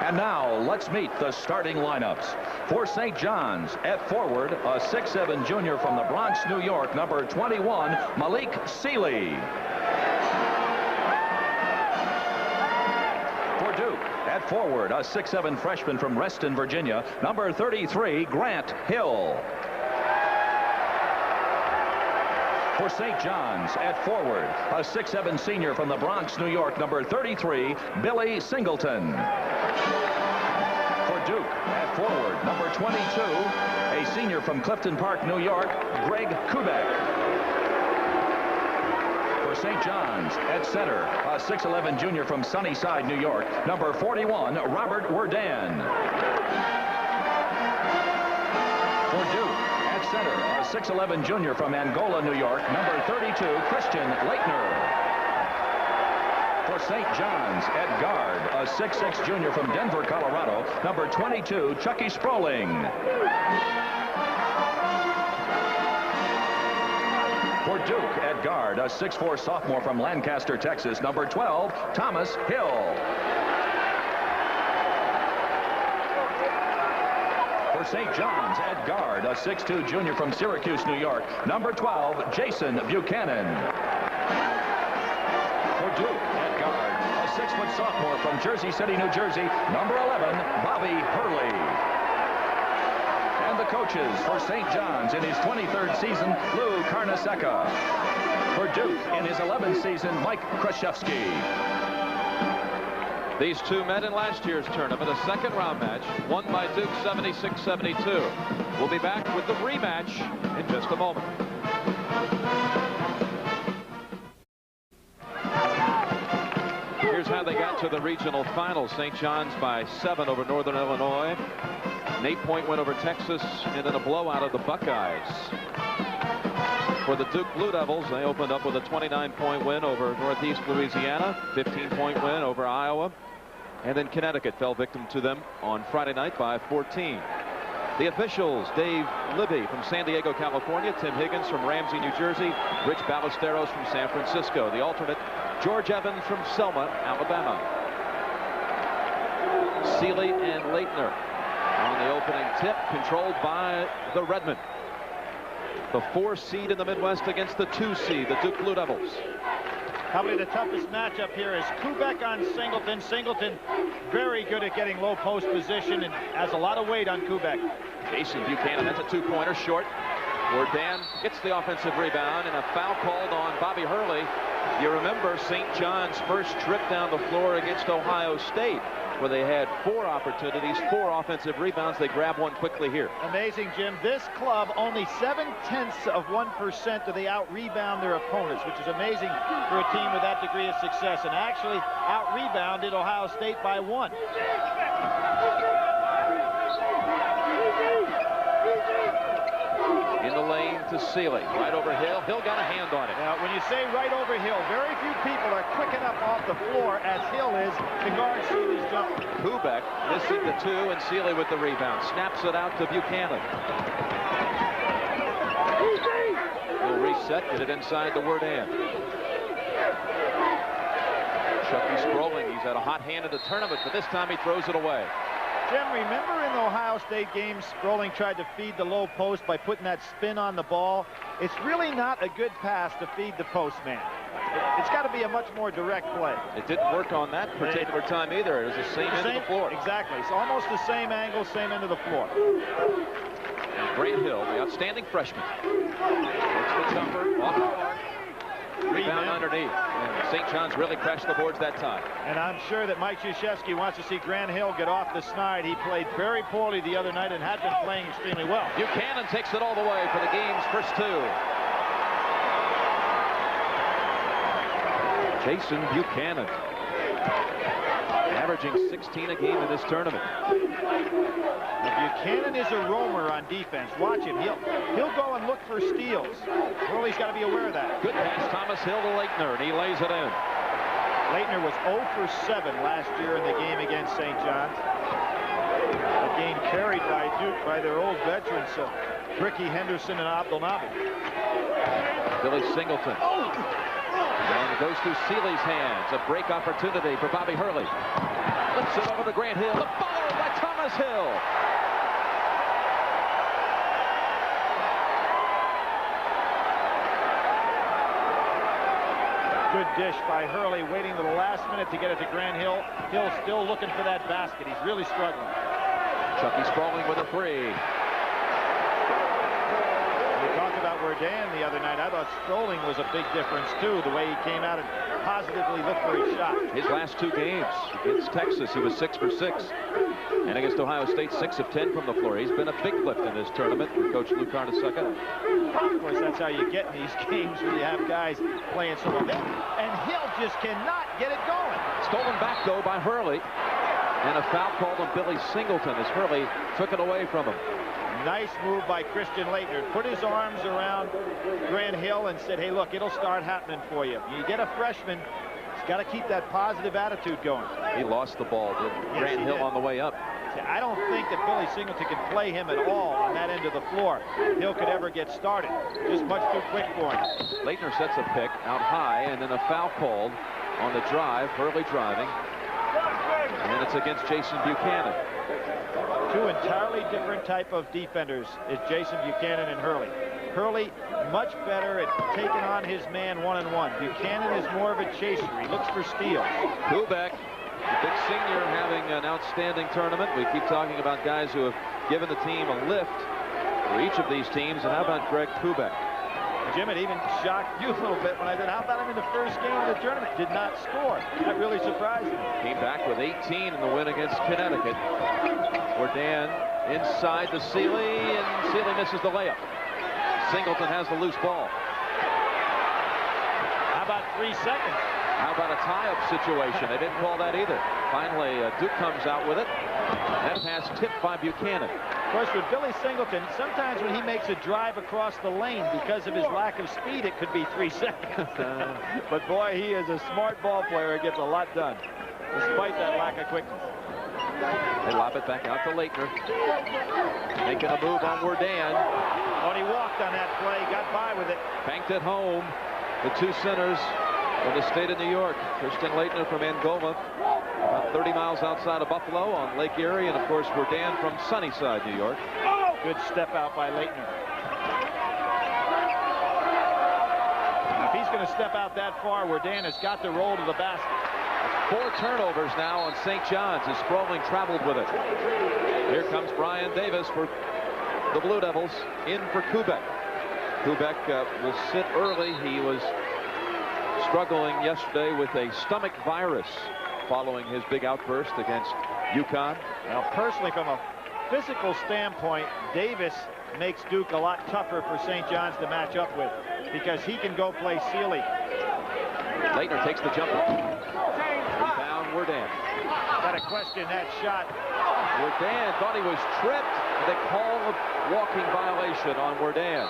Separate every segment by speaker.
Speaker 1: And now let's meet the starting lineups. For St. John's, at forward, a 6'7" junior from the Bronx, New York, number 21, Malik Sealy. For Duke, at forward, a 6'7" freshman from Reston, Virginia, number 33, Grant Hill. For St. John's, at forward, a 6'7" senior from the Bronx, New York, number 33, Billy Singleton. For Duke, at forward, number 22, a senior from Clifton Park, New York, Greg Kubek. For St. John's, at center, a 6'11" junior from Sunnyside, New York, number 41, Robert Werdann. For Duke, at center, a 6'11" junior from Angola, New York, number 32, Christian Laettner. For St. John's, at guard, a 6'6" junior from Denver, Colorado, number 22, Chucky Sproling. For Duke, at guard, a 6'4" sophomore from Lancaster, Texas, number 12, Thomas Hill. For St. John's, at guard, a 6'2" junior from Syracuse, New York, number 12, Jason Buchanan. For Duke, at guard, a 6' sophomore from Jersey City, New Jersey, number 11, Bobby Hurley. And the coaches for St. John's in his 23rd season, Lou Carnesecca. For Duke in his 11th season, Mike Krzyzewski.
Speaker 2: These two met in last year's tournament, a second round match, won by Duke 76-72. We'll be back with the rematch in just a moment. Here's how they got to the regional final. St. John's by 7 over Northern Illinois. An 8-point win over Texas, and then a blowout of the Buckeyes. For the Duke Blue Devils, they opened up with a 29-point win over Northeast Louisiana, 15-point win over Iowa, and then Connecticut fell victim to them on Friday night by 14. The officials, Dave Libby from San Diego, California, Tim Higgins from Ramsey, New Jersey, Rich Ballesteros from San Francisco. The alternate, George Evans from Selma, Alabama. Sealy and Laettner on the opening tip, controlled by the Redmen. The 4 seed in the Midwest against the 2 seed, the Duke Blue Devils.
Speaker 3: Probably the toughest matchup here is Kubek on Singleton. Singleton very good at getting low post position and has a lot of weight on Kubek.
Speaker 2: Jason Buchanan, that's a 2-pointer short. Werdann gets the offensive rebound, and a foul called on Bobby Hurley. You remember St. John's first trip down the floor against Ohio State, where they had 4 opportunities, 4 offensive rebounds. They grab one quickly here. Amazing, Jim. This club only 0.7% do they out-rebound their opponents, which is amazing for a team with that degree of success, and actually out-rebounded Ohio State by 1. In the lane to Sealy, right over Hill. Hill got a hand on it.
Speaker 3: Now, when you say right over Hill, very few people are quick enough off the floor as Hill is to guard Sealy's jumper.
Speaker 2: Kubek missing the 2, and Sealy with the rebound. Snaps it out to Buchanan. He'll reset, get it inside to Werdann. Chucky Sproling, he's had a hot hand in the tournament, but this time he throws it away.
Speaker 3: Jim, remember in the Ohio State games, Sproling tried to feed the low post by putting that spin on the ball? It's really not a good pass to feed the post man. It's got to be a much more direct play.
Speaker 2: It didn't work on that particular time either. It was the same end of the floor.
Speaker 3: Exactly. It's almost the same angle, same end of the floor.
Speaker 2: And Grant Hill, the outstanding freshman. It's the jumper off the mark. Rebound underneath. And St. John's really crashed the boards that time.
Speaker 3: And I'm sure that Mike Krzyzewski wants to see Grant Hill get off the snide. He played very poorly the other night and had been playing extremely well.
Speaker 2: Buchanan takes it all the way for the game's first 2. Jason Buchanan, averaging 16 a game in this tournament.
Speaker 3: Now, Buchanan is a roamer on defense. Watch him. He'll go and look for steals. Hurley's got to be aware of that.
Speaker 2: Good pass, Thomas Hill to Laettner, and he lays it in.
Speaker 3: Laettner was 0 for 7 last year in the game against St. John's. A game carried by Duke by their old veterans, Ricky Henderson and Abdel Nabi.
Speaker 2: Billy Singleton. And it goes through Sealy's hands. A break opportunity for Bobby Hurley. Flips it over to Grant Hill. The follow by Thomas Hill.
Speaker 3: Good dish by Hurley, waiting to the last minute to get it to Grant Hill. Hill still looking for that basket. He's really struggling.
Speaker 2: Chucky Spaulding with a three.
Speaker 3: We talked about Werdann the other night. I thought Spaulding was a big difference, too, the way he came out and positively looked for his shot.
Speaker 2: His last two games against Texas, he was 6 for 6. And against Ohio State, 6 of 10 from the floor. He's been a big lift in this tournament with Coach Lou Carnesecca.
Speaker 3: Of course, that's how you get in these games when you have guys playing so well. And Hill just cannot get it going.
Speaker 2: Stolen back, though, by Hurley. And a foul called on Billy Singleton as Hurley took it away from him.
Speaker 3: Nice move by Christian Laettner. Put his arms around Grant Hill and said, hey, look, it'll start happening for you. You get a freshman, he's got to keep that positive attitude going.
Speaker 2: He lost the ball to Grant Hill on the way up.
Speaker 3: See, I don't think that Billy Singleton can play him at all on that end of the floor. Hill could ever get started. Just much too quick for him.
Speaker 2: Laettner sets a pick out high, and then a foul called on the drive. Hurley driving. And it's against Jason Buchanan.
Speaker 3: Two entirely different type of defenders is Jason Buchanan and Hurley. Hurley much better at taking on his man one-on-one. Buchanan is more of a chaser. He looks for steals.
Speaker 2: Kubek, the big senior, having an outstanding tournament. We keep talking about guys who have given the team a lift for each of these teams. And how about Greg Kubek?
Speaker 3: Jim, it even shocked you a little bit when I said, how about him in the first game of the tournament? Did not score. That really surprised me.
Speaker 2: Came back with 18 in the win against Connecticut. Werdann inside to Sealy, and Sealy misses the layup. Singleton has the loose ball.
Speaker 3: How about 3 seconds?
Speaker 2: How about a tie-up situation? They didn't call that either. Finally, Duke comes out with it. That pass tipped by Buchanan.
Speaker 3: Of course, with Billy Singleton, sometimes when he makes a drive across the lane, because of his lack of speed, it could be 3 seconds. But boy, he is a smart ball player and gets a lot done, despite that lack of quickness.
Speaker 2: They lob it back out to Laettner. Making a move on Werdann.
Speaker 3: Oh, he walked on that play, got by with it.
Speaker 2: Banked it home. The two centers from the state of New York. Christian Laettner from Angola, about 30 miles outside of Buffalo on Lake Erie, and of course Werdann from Sunnyside, New York.
Speaker 3: Good step out by Laettner. If he's going to step out that far, Werdann has got to roll to the basket.
Speaker 2: 4 turnovers now on St. John's as Spaulding traveled with it. Here comes Brian Davis for the Blue Devils, in for Kubek. Kubek will sit early. He was struggling yesterday with a stomach virus following his big outburst against UConn.
Speaker 3: Now, personally, from a physical standpoint, Davis makes Duke a lot tougher for St. John's to match up with, because he can go play Sealy.
Speaker 2: Laettner takes the jumper. Rebound, Werdann.
Speaker 3: Got to question that shot.
Speaker 2: Werdann thought he was tripped. They call a walking violation on Werdann.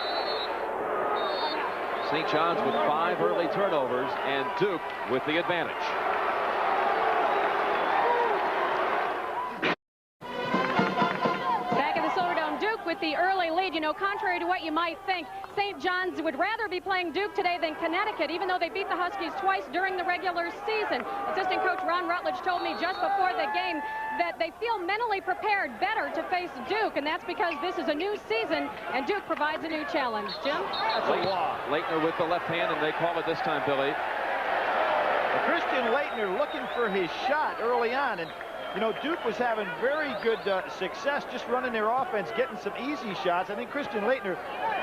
Speaker 2: St. John's with 5 early turnovers, and Duke with the advantage.
Speaker 4: Back in the Silverdome, Duke with the early lead. You know, contrary to what you might think, St. John's would rather be playing Duke today than Connecticut, even though they beat the Huskies twice during the regular season. Assistant coach Ron Rutledge told me just before the game that they feel mentally prepared better to face Duke, and that's because this is a new season and Duke provides a new challenge. Jim?
Speaker 3: That's a law.
Speaker 2: Laettner with the left hand, and they call it this time, Billy.
Speaker 3: Christian Laettner looking for his shot early on, and you know, Duke was having very good success just running their offense, getting some easy shots. I think Christian Laettner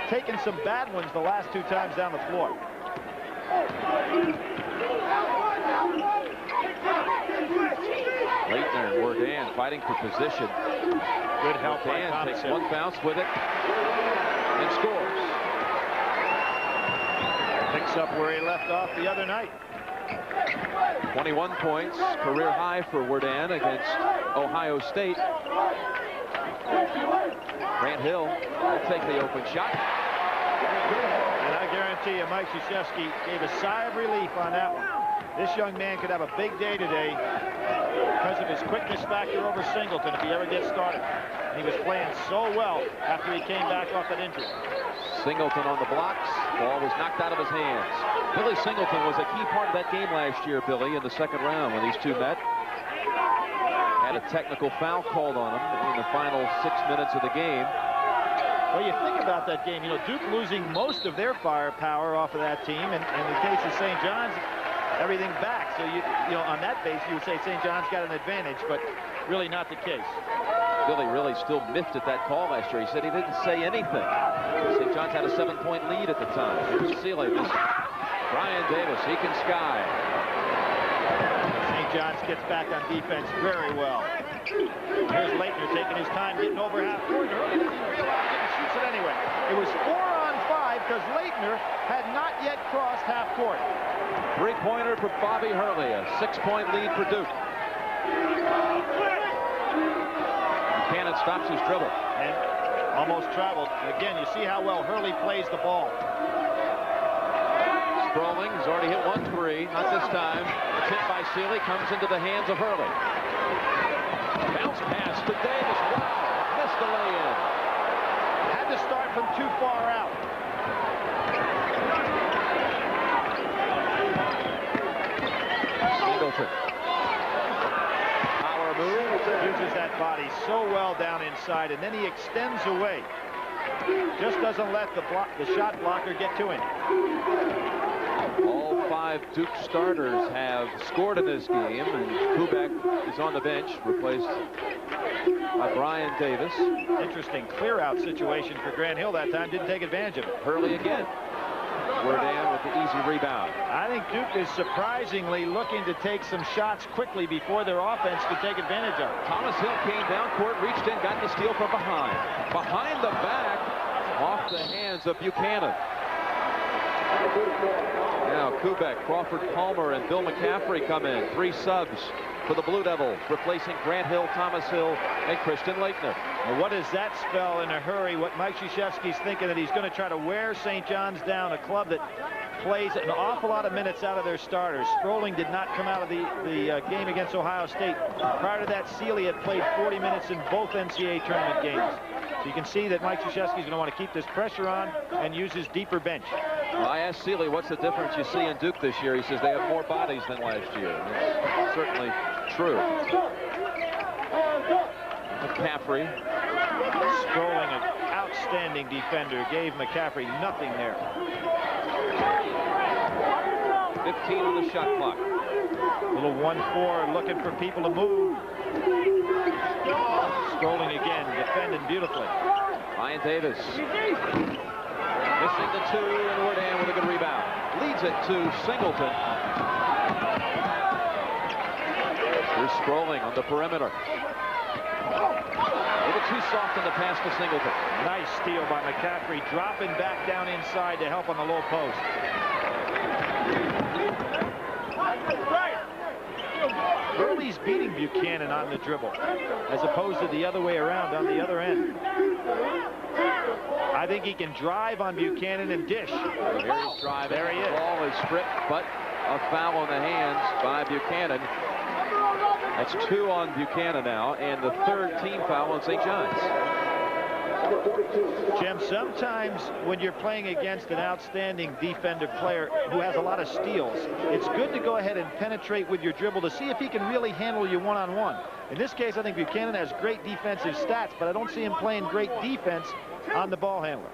Speaker 3: taking some bad ones the last 2 times down the floor.
Speaker 2: Laettner and Werdann fighting for position.
Speaker 3: Good help by
Speaker 2: Werdann takes
Speaker 3: Thompson.
Speaker 2: 1 bounce with it and scores.
Speaker 3: Picks up where he left off the other night.
Speaker 2: 21 points, career high for Werdann against Ohio State. Grant Hill will take the open shot.
Speaker 3: And I guarantee you, Mike Krzyzewski gave a sigh of relief on that one. This young man could have a big day today because of his quickness factor over Singleton if he ever gets started. And he was playing so well after he came back off that injury.
Speaker 2: Singleton on the blocks. Ball was knocked out of his hands. Billy Singleton was a key part of that game last year, Billy, in the second round when these two met. Had a technical foul called on him in the final 6 minutes of the game.
Speaker 3: Well, you think about that game. You know, Duke losing most of their firepower off of that team, and in the case of St. John's, everything back. So you know, on that base, you would say St. John's got an advantage, but really not the case.
Speaker 2: Billy really still miffed at that call last year. He said he didn't say anything. St. John's had a 7-point lead at the time. Here's Sealy. Brian Davis, he can sky.
Speaker 3: St. John's gets back on defense very well. Here's Laettner taking his time, getting over half court. Hurley didn't even realize it and shoots it anyway. It was 4-on-5 because Laettner had not yet crossed half court.
Speaker 2: Three-pointer for Bobby Hurley. A 6-point lead for Duke. Buchanan stops his dribble.
Speaker 3: And almost traveled. Again, you see how well Hurley plays the ball.
Speaker 2: Strolling has already hit 1 3. Not this time. It's hit by Sealy. Comes into the hands of Hurley. Bounce pass to Davis. Wow. Missed the lay-in.
Speaker 3: Had to start from too far out.
Speaker 2: Singleton. Power move.
Speaker 3: Uses that body so well down inside, and then he extends away. Just doesn't let the shot blocker get to him.
Speaker 2: All 5 Duke starters have scored in this game, and Kubek is on the bench, replaced by Brian Davis.
Speaker 3: Interesting clear-out situation for Grant Hill that time. Didn't take advantage of it.
Speaker 2: Hurley again. Werdann with the easy rebound.
Speaker 3: I think Duke is surprisingly looking to take some shots quickly before their offense could take advantage of it.
Speaker 2: Thomas Hill came down court, reached in, got the steal from behind. Behind the back, off the hands of Buchanan. Now Kubek, Crawford Palmer, and Bill McCaffrey come in. 3 subs for the Blue Devils, replacing Grant Hill, Thomas Hill, and Christian Laettner.
Speaker 3: Well, what does that spell in a hurry? What Mike Krzyzewski's thinking, that he's going to try to wear St. John's down, a club that plays an awful lot of minutes out of their starters. Strolling did not come out of the game against Ohio State. Prior to that, Sealy had played 40 minutes in both NCAA tournament games. So you can see that Mike Krzyzewski's going to want to keep this pressure on and use his deeper bench.
Speaker 2: Well, I asked Sealy, what's the difference you see in Duke this year? He says they have more bodies than last year. It's certainly true. McCaffrey.
Speaker 3: Strolling, an outstanding defender, gave McCaffrey nothing there.
Speaker 2: 15 on the shot clock.
Speaker 3: Little 1-4, looking for people to move. Strolling again, defending beautifully.
Speaker 2: Ryan Davis. Missing the 2, and Werdann with a good rebound. Leads it to Singleton. Here's Strolling on the perimeter. A little too soft in the pass to Singleton.
Speaker 3: Nice steal by McCaffrey, dropping back down inside to help on the low post. Hurley's beating Buchanan on the dribble, as opposed to the other way around on the other end. I think he can drive on Buchanan and dish.
Speaker 2: Here he's driving.
Speaker 3: There he is.
Speaker 2: The ball is stripped, but a foul on the hands by Buchanan. That's 2 on Buchanan now, and the 3rd team foul on St. John's.
Speaker 3: Jim, sometimes when you're playing against an outstanding defender player who has a lot of steals, it's good to go ahead and penetrate with your dribble to see if he can really handle you one-on-one. In this case, I think Buchanan has great defensive stats, but I don't see him playing great defense on the ball handler.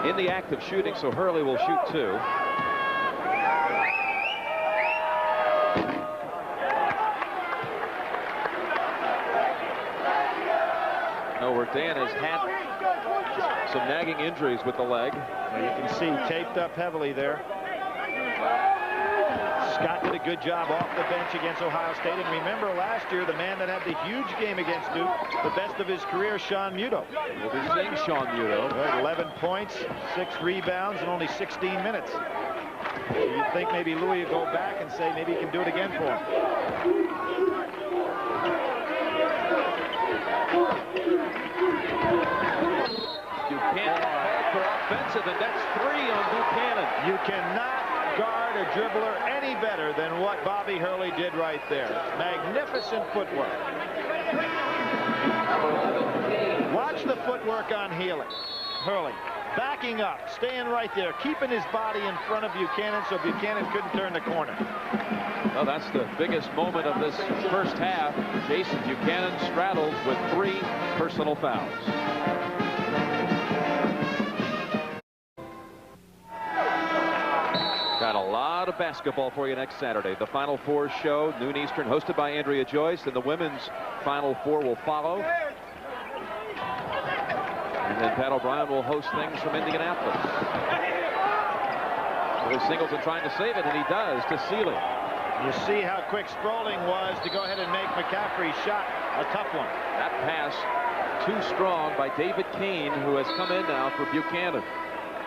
Speaker 2: In the act of shooting, so Hurley will shoot 2. Werdann has had some nagging injuries with the leg.
Speaker 3: Now you can see taped up heavily there. Scott did a good job off the bench against Ohio State. And remember last year, the man that had the huge game against Duke, the best of his career, Sean Muto.
Speaker 2: We'll be seeing Sean Muto.
Speaker 3: 11 points, 6 rebounds, and only 16 minutes. So you'd think maybe Louis would go back and say maybe he can do it again for him.
Speaker 2: Buchanan called for offensive, and that's 3 on Buchanan.
Speaker 3: You cannot guard a dribbler any better than what Bobby Hurley did right there. Magnificent footwork. Watch the footwork on Healy. Hurley. Backing up, staying right there, keeping his body in front of Buchanan so Buchanan couldn't turn the corner.
Speaker 2: Well, that's the biggest moment of this first half. Jason Buchanan straddled with 3 personal fouls. Got a lot of basketball for you next Saturday. The Final Four show, noon Eastern, hosted by Andrea Joyce, and the women's Final Four will follow. And then Pat O'Brien will host things from Indianapolis. With Singleton trying to save it, and he does, to Sealy.
Speaker 3: You see how quick Sproling was to go ahead and make McCaffrey's shot a tough one.
Speaker 2: That pass too strong by David Kane, who has come in now for Buchanan.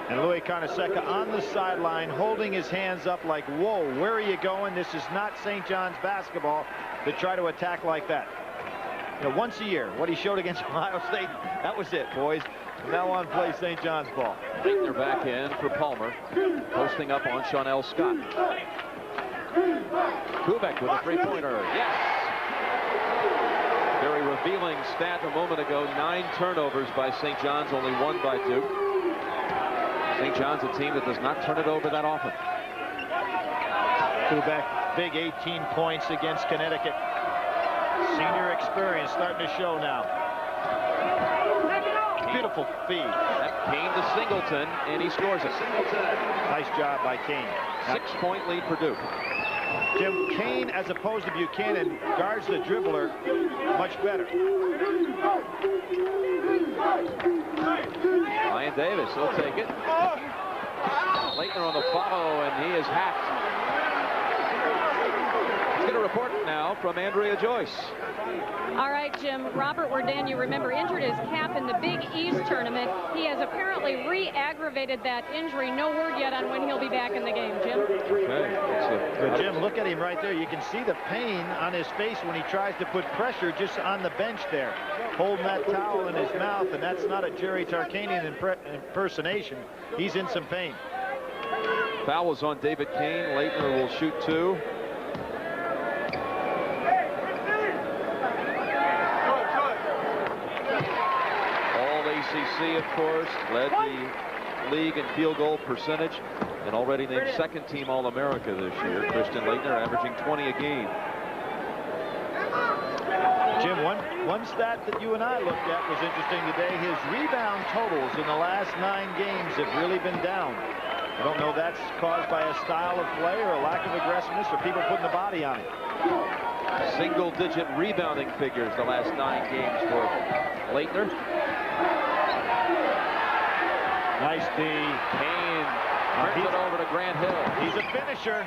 Speaker 3: And Lou Carnesecca on the sideline holding his hands up like, whoa, where are you going? This is not St. John's basketball to try to attack like that. You know, once a year, what he showed against Ohio State, that was it, boys. From now on, play St. John's ball.
Speaker 2: Laettner back in for Palmer, posting up on Shawnell Scott. Kubek with a 3-pointer. Yes! Very revealing stat a moment ago. 9 turnovers by St. John's, only 1 by Duke. St. John's a team that does not turn it over that often.
Speaker 3: Kubek, big 18 points against Connecticut. Senior experience starting to show now. Beautiful feed.
Speaker 2: That Kane to Singleton, and he scores it.
Speaker 3: Nice job by Kane.
Speaker 2: 6-point lead for Duke.
Speaker 3: Jim, Kane, as opposed to Buchanan, guards the dribbler much better.
Speaker 2: Ryan Davis, he'll take it. Laettner on the follow, and he is hacked. Let's get a report now from Andrea Joyce.
Speaker 4: All right, Jim. Robert Werdann, you remember, injured his calf in the Big East tournament. He has apparently re-aggravated that injury. No word yet on when he'll be back in the game, Jim.
Speaker 2: Okay.
Speaker 3: But Jim, look at him right there. You can see the pain on his face when he tries to put pressure just on the bench there, holding that towel in his mouth, and that's not a Jerry Tarkanian impersonation. He's in some pain.
Speaker 2: Foul was on David Kane. Laettner will shoot 2. ACC, of course, led the league in field goal percentage and already named 2nd team All-America this year. Christian Laettner averaging 20 a game.
Speaker 3: Jim, one stat that you and I looked at was interesting today. His rebound totals in the last 9 games have really been down. I don't know if that's caused by a style of play or a lack of aggressiveness or people putting the body on it.
Speaker 2: Single-digit rebounding figures the last 9 games for Laettner.
Speaker 3: Nice D.
Speaker 2: Kane turns it over to Grant Hill.
Speaker 3: He's a finisher.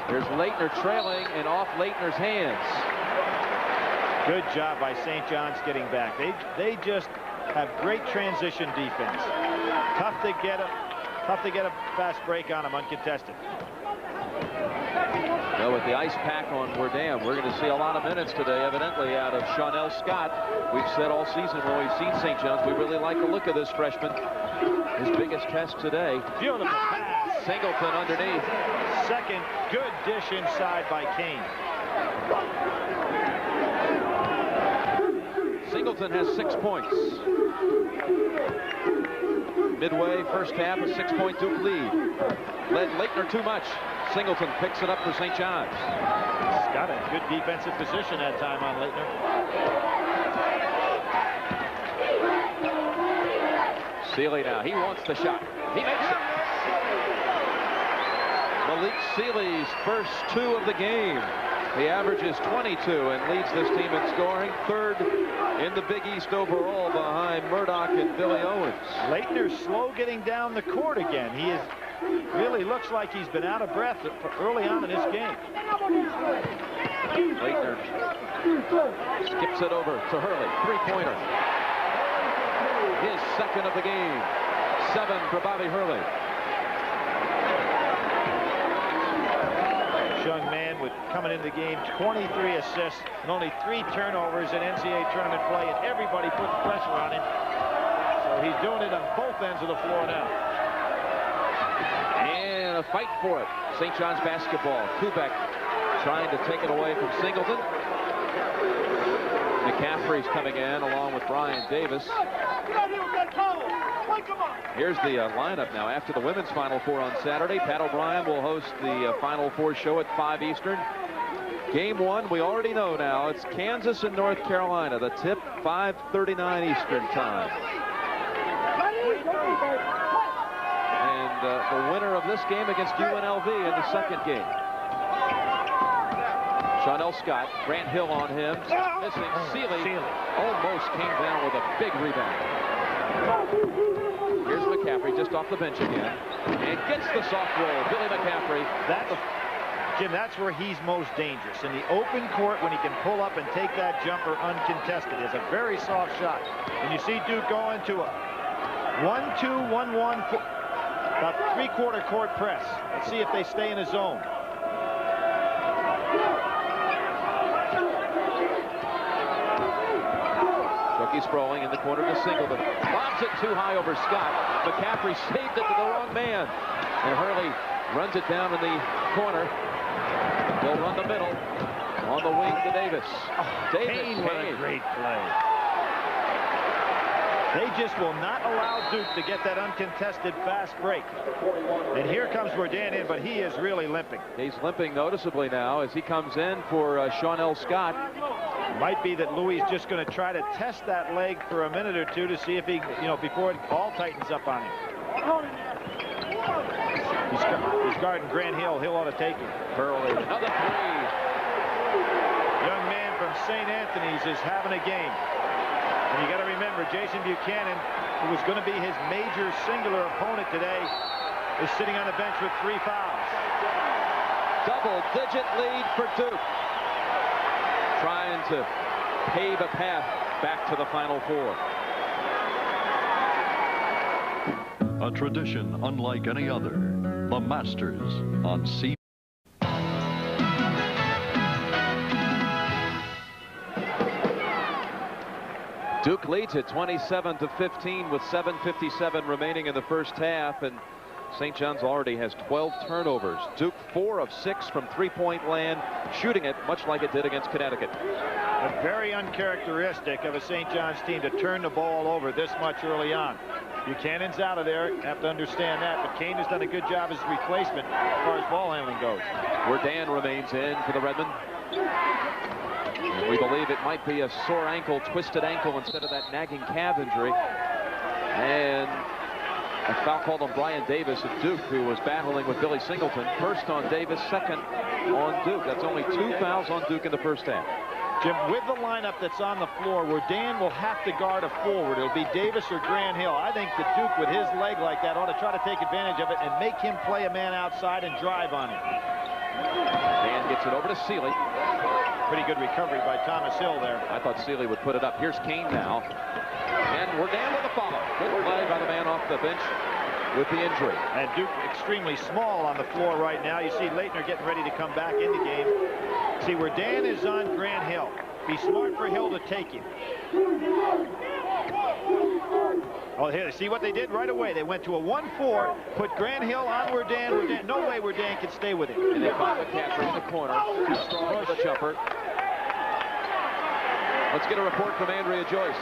Speaker 2: Here's Laettner trailing and off Laettner's hands.
Speaker 3: Good job by St. John's getting back. They just have great transition defense. Tough to get a fast break on them uncontested.
Speaker 2: Well, with the ice pack on Werdann, we're going to see a lot of minutes today, evidently, out of Shawnell Scott. We've said all season when we've seen St. John's, we really like the look of this freshman. His biggest test today.
Speaker 3: Beautiful pass.
Speaker 2: Singleton underneath.
Speaker 3: Second good dish inside by Kane.
Speaker 2: Singleton has 6 points. Midway, first half, a 6-point Duke lead. Led Laettner too much. Singleton picks it up for St. John's.
Speaker 3: He's got a good defensive position that time on Laettner.
Speaker 2: Sealy now. He wants the shot. He makes it. Malik Sealy's first 2 of the game. He averages 22 and leads this team in scoring. 3rd in the Big East overall behind Murdoch and Billy Owens.
Speaker 3: Laettner's slow getting down the court again. He really looks like he's been out of breath early on in this game.
Speaker 2: Laettner skips it over to Hurley. 3-pointer. His 2nd of the game. 7 for Bobby Hurley.
Speaker 3: This young man coming into the game, 23 assists and only 3 turnovers in NCAA tournament play, and everybody putting pressure on him. So he's doing it on both ends of the floor now.
Speaker 2: And a fight for it. St. John's basketball. Kubek trying to take it away from Singleton. McCaffrey's coming in along with Brian Davis. Here's the lineup now after the women's Final Four on Saturday. Pat O'Brien will host the Final Four show at 5 Eastern. Game 1, we already know now. It's Kansas and North Carolina. The tip, 5:39 Eastern time. And the winner of this game against UNLV in the second game. Chanel Scott, Grant Hill on him, missing. Sealy almost came down with a big rebound. Here's McCaffrey just off the bench again, and gets the soft roll. Billy McCaffrey.
Speaker 3: Jim, that's where he's most dangerous. In the open court when he can pull up and take that jumper uncontested. It's a very soft shot. And you see Duke going to a 1-2, 1-1, about three-quarter court press. Let's see if they stay in a zone.
Speaker 2: Chucky Sprawling in the corner to Singleton. Lobs it too high over Scott. McCaffrey saved it to the wrong man. And Hurley runs it down in the corner. They'll run the middle. On the wing to Davis. Davis,
Speaker 3: what a great play. They just will not allow Duke to get that uncontested fast break. And here comes Werdann in, but he is really limping.
Speaker 2: He's limping noticeably now as he comes in for Chanel Scott.
Speaker 3: Might be that Louis is just going to try to test that leg for a minute or two to see if he, before it all tightens up on him. He's guarding Grant Hill. Hill ought to take it.
Speaker 2: Hurley, another three.
Speaker 3: Young man from St. Anthony's is having a game. And you got to remember, Jason Buchanan, who was going to be his major singular opponent today, is sitting on the bench with 3 fouls.
Speaker 2: Double-digit lead for Duke. Trying to pave a path back to the Final Four.
Speaker 5: A tradition unlike any other. The Masters on C.
Speaker 2: Duke leads at 27-15 with 7:57 remaining in the first half, and St. John's already has 12 turnovers. Duke 4 of 6 from three-point land, shooting it much like it did against Connecticut.
Speaker 3: Very uncharacteristic of a St. John's team to turn the ball over this much early on. Buchanan's out of there. Have to understand that. But Kane has done a good job as a replacement as far as ball handling goes.
Speaker 2: Werdann remains in for the Redmen. And we believe it might be a sore ankle, twisted ankle instead of that nagging calf injury. And a foul called on Brian Davis of Duke, who was battling with Billy Singleton. First on Davis, second on Duke. That's only 2 fouls on Duke in the first half.
Speaker 3: Jim, with the lineup that's on the floor, Werdann will have to guard a forward. It'll be Davis or Grant Hill. I think that Duke, with his leg like that, ought to try to take advantage of it and make him play a man outside and drive on him.
Speaker 2: Dan gets it over to Sealy.
Speaker 3: Pretty good recovery by Thomas Hill there.
Speaker 2: I thought Sealy would put it up. Here's Kane now. And Werdann with a follow. Good play by the man off the bench with the injury.
Speaker 3: And Duke extremely small on the floor right now. You see Laettner getting ready to come back in the game. See, Werdann is on Grant Hill. Be smart for Hill to take him. Oh, here, see what they did right away. They went to a 1-4, put Grant Hill on Werdann. No way Werdann could stay with him.
Speaker 2: And they find McCaffrey in the corner. Too strong for the jumper. Let's get a report from Andrea Joyce.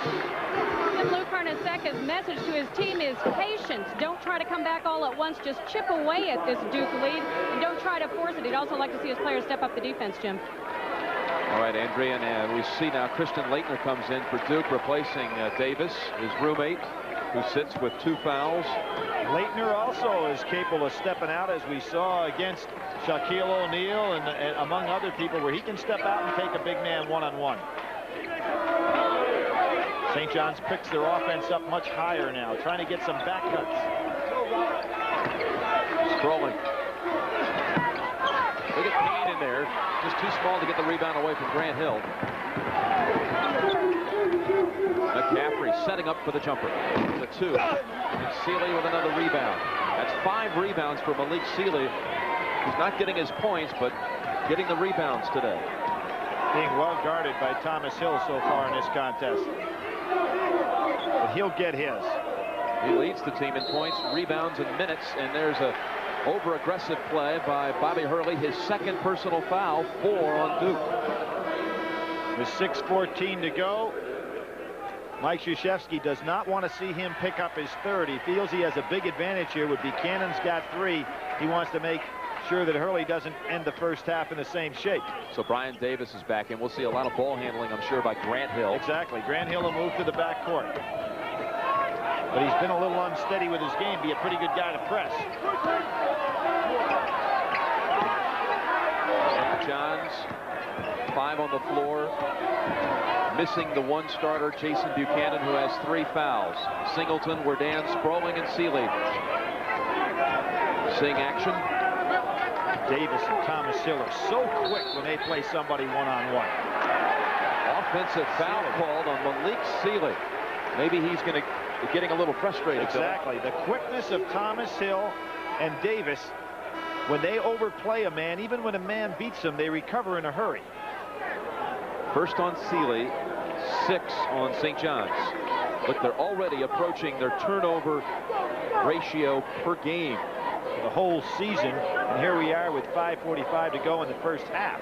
Speaker 4: Lou Carnesecca's message to his team is patience. Don't try to come back all at once. Just chip away at this Duke lead and don't try to force it. He'd also like to see his players step up the defense, Jim.
Speaker 2: All right, Andrea, and we see now Christian Laettner comes in for Duke, replacing Davis, his roommate, who sits with 2 fouls.
Speaker 3: Laettner also is capable of stepping out, as we saw against Shaquille O'Neal and among other people, where he can step out and take a big man one-on-one. St. John's picks their offense up much higher now, trying to get some back cuts.
Speaker 2: Scrolling. Look at Kane in there. Just too small to get the rebound away from Grant Hill. McCaffrey setting up for the jumper. The 2. And Sealy with another rebound. That's 5 rebounds for Malik Sealy. He's not getting his points, but getting the rebounds today.
Speaker 3: Being well guarded by Thomas Hill so far in this contest. But he'll get his.
Speaker 2: He leads the team in points, rebounds, and minutes, and there's a over-aggressive play by Bobby Hurley, his second personal foul, 4 on Duke.
Speaker 3: With 6:14 to go, Mike Krzyzewski does not want to see him pick up his third. He feels he has a big advantage here. With Buchanan's got 3. He wants to make sure that Hurley doesn't end the first half in the same shape.
Speaker 2: So Brian Davis is back in. We'll see a lot of ball handling, I'm sure, by Grant Hill.
Speaker 3: Exactly. Grant Hill will move to the back court. But he's been a little unsteady with his game. Be a pretty good guy to press.
Speaker 2: St. John's, 5 on the floor. Missing the 1 starter, Jason Buchanan, who has 3 fouls. Singleton, Werdann, Sproling, and Sealy. Seeing action.
Speaker 3: Davis and Thomas Hill are so quick when they play somebody one-on-one.
Speaker 2: Offensive foul called on Malik Sealy. Maybe he's getting a little frustrated.
Speaker 3: Exactly. The quickness of Thomas Hill and Davis, when they overplay a man, even when a man beats them, they recover in a hurry.
Speaker 2: First on Sealy, 6 on St. John's. But they're already approaching their turnover ratio per game.
Speaker 3: The whole season, and here we are with 5:45 to go in the first half.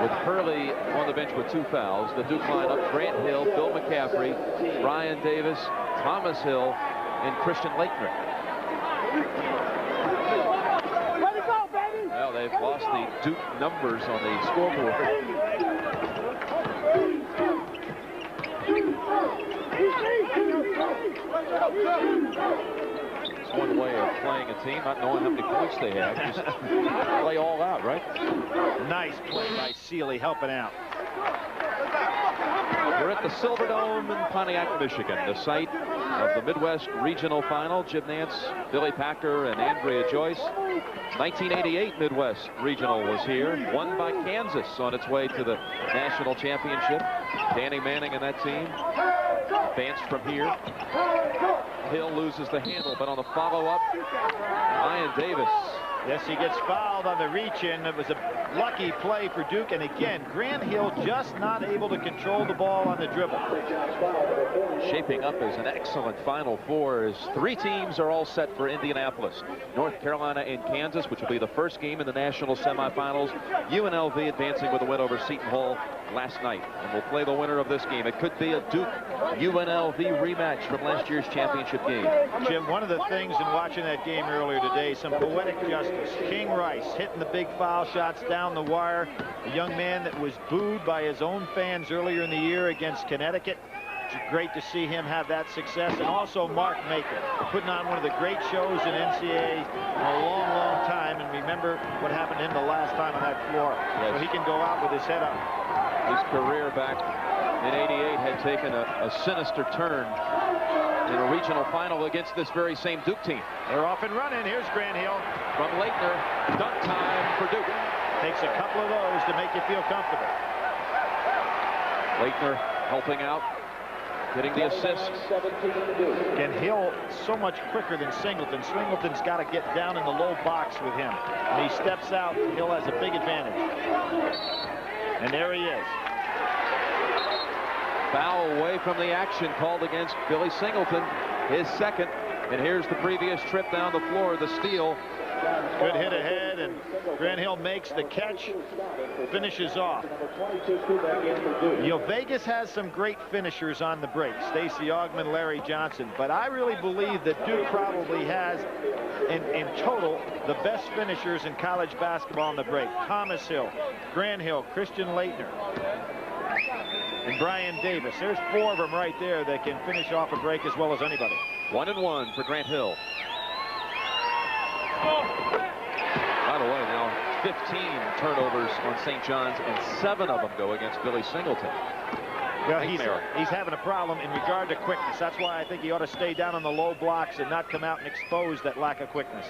Speaker 2: With Hurley on the bench with 2 fouls, the Duke lineup: Grant Hill, Bill McCaffrey, Brian Davis, Thomas Hill, and Christian Laettner. Well, they've lost the Duke numbers on the scoreboard. It's one way of playing a team, not knowing how many points they have. Just play all out, right?
Speaker 3: Nice play by Sealy, helping out.
Speaker 2: We're at the Silverdome in Pontiac, Michigan, the site of the Midwest Regional Final. Jim Nance, Billy Packer, and Andrea Joyce. 1988 Midwest Regional was here, won by Kansas on its way to the national championship. Danny Manning and that team advanced from here. Hill loses the handle, but on the follow-up, Brian Davis.
Speaker 3: Yes, he gets fouled on the reach-in. It was a lucky play for Duke. And again, Grant Hill just not able to control the ball on the dribble.
Speaker 2: Shaping up as an excellent Final Four as 3 teams are all set for Indianapolis. North Carolina and Kansas, which will be the first game in the national semifinals. UNLV advancing with a win over Seton Hall last night. And we'll play the winner of this game. It could be a Duke-UNLV rematch from last year's championship game.
Speaker 3: Jim, one of the things in watching that game earlier today, some poetic justice. King Rice hitting the big foul shots down the wire. A young man that was booed by his own fans earlier in the year against Connecticut. It's great to see him have that success. And also Mark Maker, putting on one of the great shows in NCAA in a long, long time. And remember what happened to him the last time on that floor. Yes. So he can go out with his head up.
Speaker 2: His career back in '88 had taken a sinister turn in a regional final against this very same Duke team.
Speaker 3: They're off and running. Here's Grant Hill.
Speaker 2: From Laettner, dunk time for Duke.
Speaker 3: Takes a couple of those to make you feel comfortable.
Speaker 2: Laettner helping out, getting the assist.
Speaker 3: And Hill so much quicker than Singleton. Singleton's got to get down in the low box with him. When he steps out, Hill has a big advantage. And there he is.
Speaker 2: Foul away from the action called against Billy Singleton, his second. And here's the previous trip down the floor, the steal.
Speaker 3: Good hit ahead, and Grant Hill makes the catch, finishes off. You know, Vegas has some great finishers on the break. Stacey Augmon, Larry Johnson. But I really believe that Duke probably has, in total, the best finishers in college basketball on the break. Thomas Hill, Grant Hill, Christian Laettner, and Brian Davis. There's 4 of them right there that can finish off a break as well as anybody.
Speaker 2: 1-1 for Grant Hill. By the way, now 15 turnovers on St. John's, and 7 of them go against Billy Singleton.
Speaker 3: Well, he's having a problem in regard to quickness. That's why I think he ought to stay down on the low blocks and not come out and expose that lack of quickness.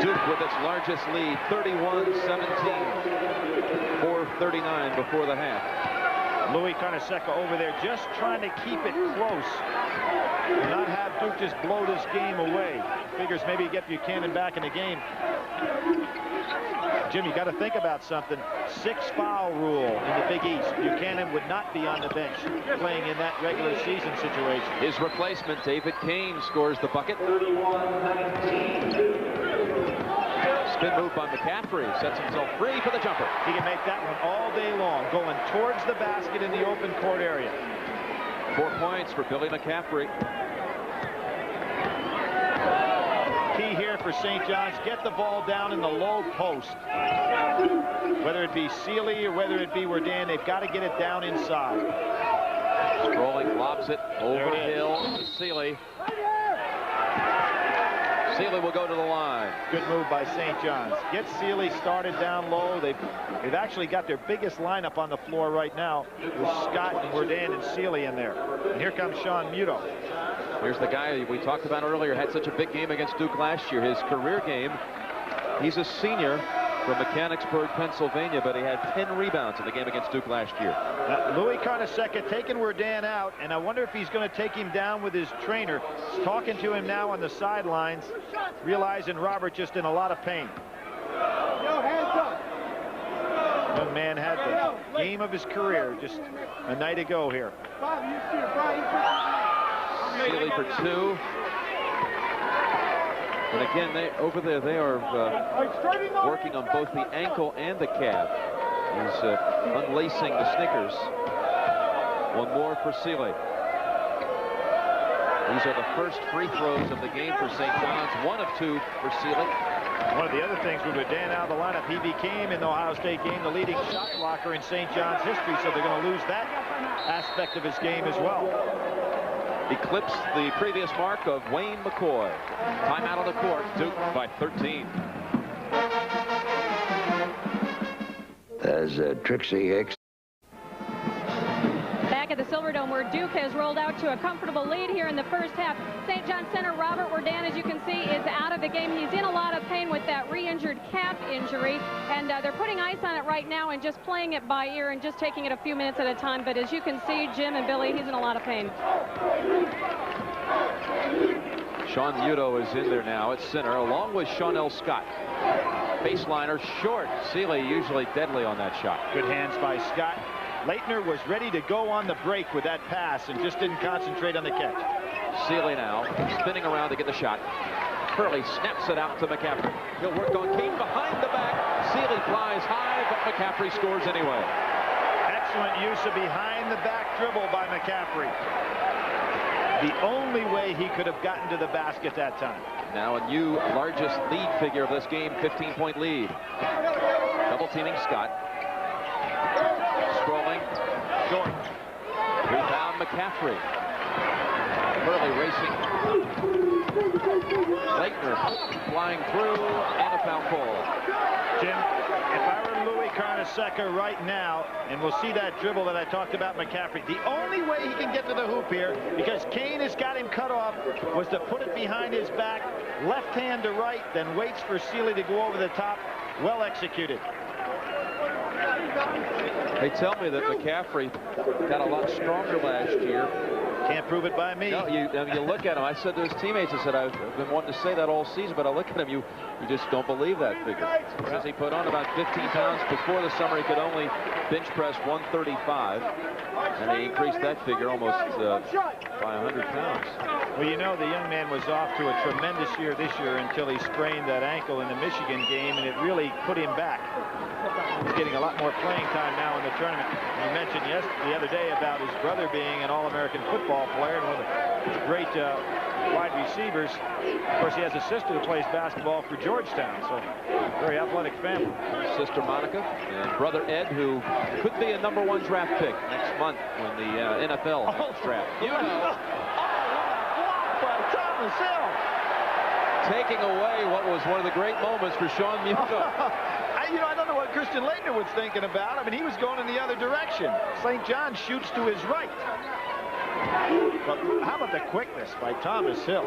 Speaker 2: Duke with its largest lead, 31-17, 4:39 before the half.
Speaker 3: Lou Carnesecca over there just trying to keep it close and not have Duke just blow this game away. Figures maybe get Buchanan back in the game. Jim, you got to think about something. 6-foul rule in the Big East. Buchanan would not be on the bench playing in that regular season situation.
Speaker 2: His replacement, David Kane, scores the bucket. Spin move by McCaffrey. Sets himself free for the jumper.
Speaker 3: He can make that one all day long, going towards the basket in the open court area.
Speaker 2: 4 points for Billy McCaffrey.
Speaker 3: Key here for St. John's, get the ball down in the low post. Whether it be Sealy or whether it be Werdann, they've got to get it down inside.
Speaker 2: Scrolling, lobs it over Hill to Sealy. Sealy will go to the line.
Speaker 3: Good move by St. John's. Get Sealy started down low. They've actually got their biggest lineup on the floor right now with Scott and Werdann and Sealy in there. And here comes Sean Muto.
Speaker 2: Here's the guy we talked about earlier, had such a big game against Duke last year. His career game, he's a senior from Mechanicsburg, Pennsylvania, but he had 10 rebounds in the game against Duke last year.
Speaker 3: Lou Carnesecca taking Werdann out, and I wonder if he's going to take him down with his trainer. He's talking to him now on the sidelines, realizing Robert just in a lot of pain. Young man had the game of his career just a night ago here.
Speaker 2: Sealy for 2. And again, over there, they are working on both the ankle and the calf. He's unlacing the Snickers. One more for Sealy. These are the first free throws of the game for St. John's. 1 of 2 for Sealy.
Speaker 3: One of the other things with Werdann out of the lineup, he became in the Ohio State game the leading shot blocker in St. John's history, so they're going to lose that aspect of his game as well.
Speaker 2: Eclipsed the previous mark of Wayne McCoy. Timeout on the court. Duke by 13.
Speaker 6: There's Trixie Hicks.
Speaker 4: Back at the Silverdome, where Duke has rolled out to a comfortable lead here in the first half. St. John center Robert Werdann, as you can see, is out of the game. He's in a lot of pain with that re-injured calf injury, and they're putting ice on it right now and just playing it by ear and just taking it a few minutes at a time. But as you can see, Jim and Billy, he's in a lot of pain.
Speaker 2: Sean Muto is in there now at center, along with Shawnell Scott. Baseliner short. Sealy usually deadly on that shot.
Speaker 3: Good hands by Scott. Laettner was ready to go on the break with that pass and just didn't concentrate on the catch.
Speaker 2: Sealy now spinning around to get the shot. Hurley snaps it out to McCaffrey. He'll work on Keene behind the back. Sealy flies high, but McCaffrey scores anyway.
Speaker 3: Excellent use of behind the back dribble by McCaffrey. The only way he could have gotten to the basket that time.
Speaker 2: Now a new largest lead figure of this game, 15-point lead. Double teaming Scott. Scrolling. Short. Rebound McCaffrey. Hurley racing. Laettner flying through and a foul call.
Speaker 3: Jim, if I were Louis Carnesecca right now, and we'll see that dribble that I talked about McCaffrey, the only way he can get to the hoop here, because Kane has got him cut off, was to put it behind his back, left hand to right, then waits for Sealy to go over the top. Well executed.
Speaker 2: They tell me that McCaffrey got a lot stronger last year.
Speaker 3: Can't prove it by me.
Speaker 2: No, you look at him. I said to his teammates, I said, I've been wanting to say that all season, but I look at him, you just don't believe that figure. Says he put on about 15 pounds. Before the summer, he could only bench press 135, and they increased that figure almost by 100 pounds.
Speaker 3: Well, you know, the young man was off to a tremendous year this year until he sprained that ankle in the Michigan game, and it really put him back. He's getting a lot more playing time now in the tournament. You mentioned the other day about his brother being an All-American football player and one of the great wide receivers. Of course, he has a sister who plays basketball for Georgetown, so very athletic family.
Speaker 2: Sister Monica and brother Ed, who could be a #1 draft pick next month when the NFL draft. You know.
Speaker 3: By Thomas Hill.
Speaker 2: Taking away what was one of the great moments for Sean Muto.
Speaker 3: I don't know what Christian Laettner was thinking about. I mean, he was going in the other direction. St. John shoots to his right. But how about the quickness by Thomas Hill?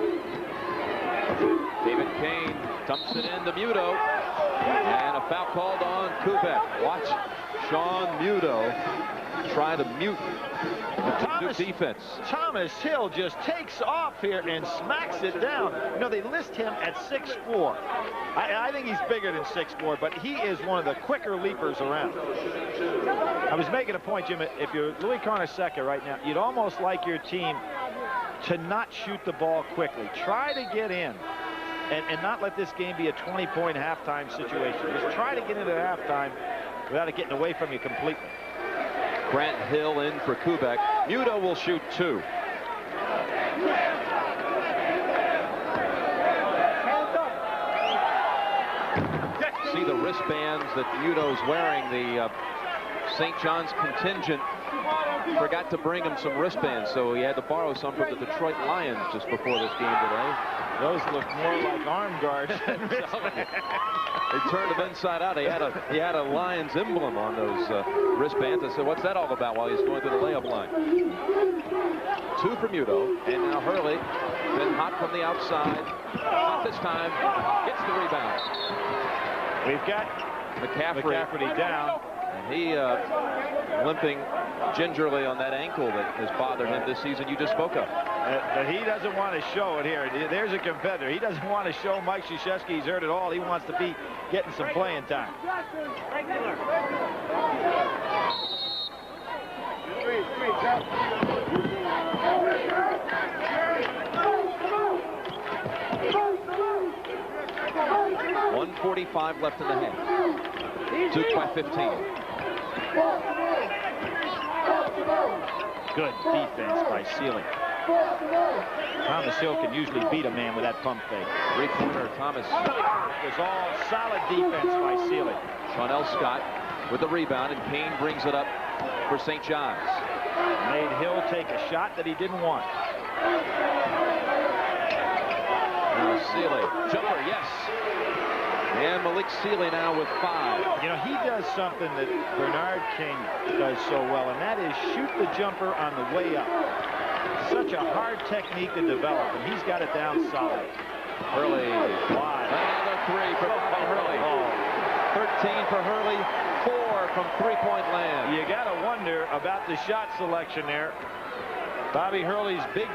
Speaker 2: David Kane dumps it into Muto. And a foul called on Kubek. Watch Sean Muto try to mute the Duke defense.
Speaker 3: Thomas Hill just takes off here and smacks it down. You know, they list him at 6'4". I think he's bigger than 6'4", but he is one of the quicker leapers around. I was making a point, Jim, if you're Louis Carnesecca right now, you'd almost like your team to not shoot the ball quickly. Try to get in. and not let this game be a 20-point halftime situation. Just try to get into halftime without it getting away from you completely.
Speaker 2: Grant Hill in for Kubek. Muto will shoot 2. See the wristbands that Muto's wearing. The St. John's contingent forgot to bring him some wristbands, so he had to borrow some from the Detroit Lions just before this game today.
Speaker 3: Those look more like arm guards than wristbands.
Speaker 2: They turned him inside out. He had a Lions emblem on those wristbands. I said, what's that all about, while he's going to the layup line? 2 for Muto, and now Hurley, been hot from the outside. Not this time, gets the rebound.
Speaker 3: We've got McCafferty down.
Speaker 2: And he limping gingerly on that ankle that has bothered him this season you just spoke of.
Speaker 3: But he doesn't want to show it here. There's a competitor. He doesn't want to show Mike Krzyzewski he's heard it all. He wants to be getting some playing time.
Speaker 2: .145 left in the half. Duke by 15.
Speaker 3: Good defense by Sealy. Thomas Hill can usually beat a man with that pump fake.
Speaker 2: 3-pointer Thomas.
Speaker 3: It was all solid defense by Sealy.
Speaker 2: Chanel Scott with the rebound, and Payne brings it up for St. John's.
Speaker 3: Made Hill take a shot that he didn't want.
Speaker 2: Now Sealy, jumper, yes. And Malik Sealy now with 5.
Speaker 3: You know, he does something that Bernard King does so well, and that is shoot the jumper on the way up. Such a hard technique to develop, and he's got it down solid.
Speaker 2: Hurley,
Speaker 3: wide.
Speaker 2: Another 3 for Bobby Hurley. 13 for Hurley, 4 from three-point land.
Speaker 3: You got to wonder about the shot selection there. Bobby Hurley's big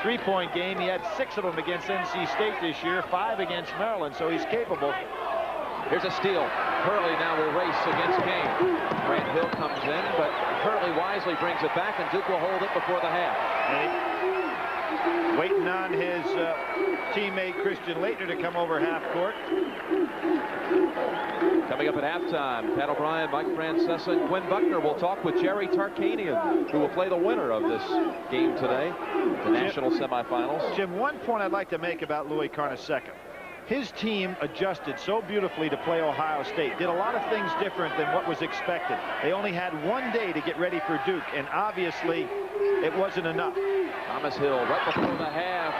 Speaker 3: three-point game, he had 6 of them against NC State this year, 5 against Maryland, so he's capable.
Speaker 2: Here's a steal. Hurley now will race against Kane. Grant Hill comes in, but Hurley wisely brings it back, and Duke will hold it before the half.
Speaker 3: Waiting on his teammate Christian Laettner to come over half court.
Speaker 2: Coming up at halftime, Pat O'Brien, Mike Krzyzewski, and Quinn Buckner will talk with Jerry Tarkanian, who will play the winner of this game today, the national semifinals.
Speaker 3: Jim, one point I'd like to make about Lou Carnesecca. His team adjusted so beautifully to play Ohio State, did a lot of things different than what was expected. They only had 1 day to get ready for Duke, and obviously it wasn't enough.
Speaker 2: Thomas Hill right before the half.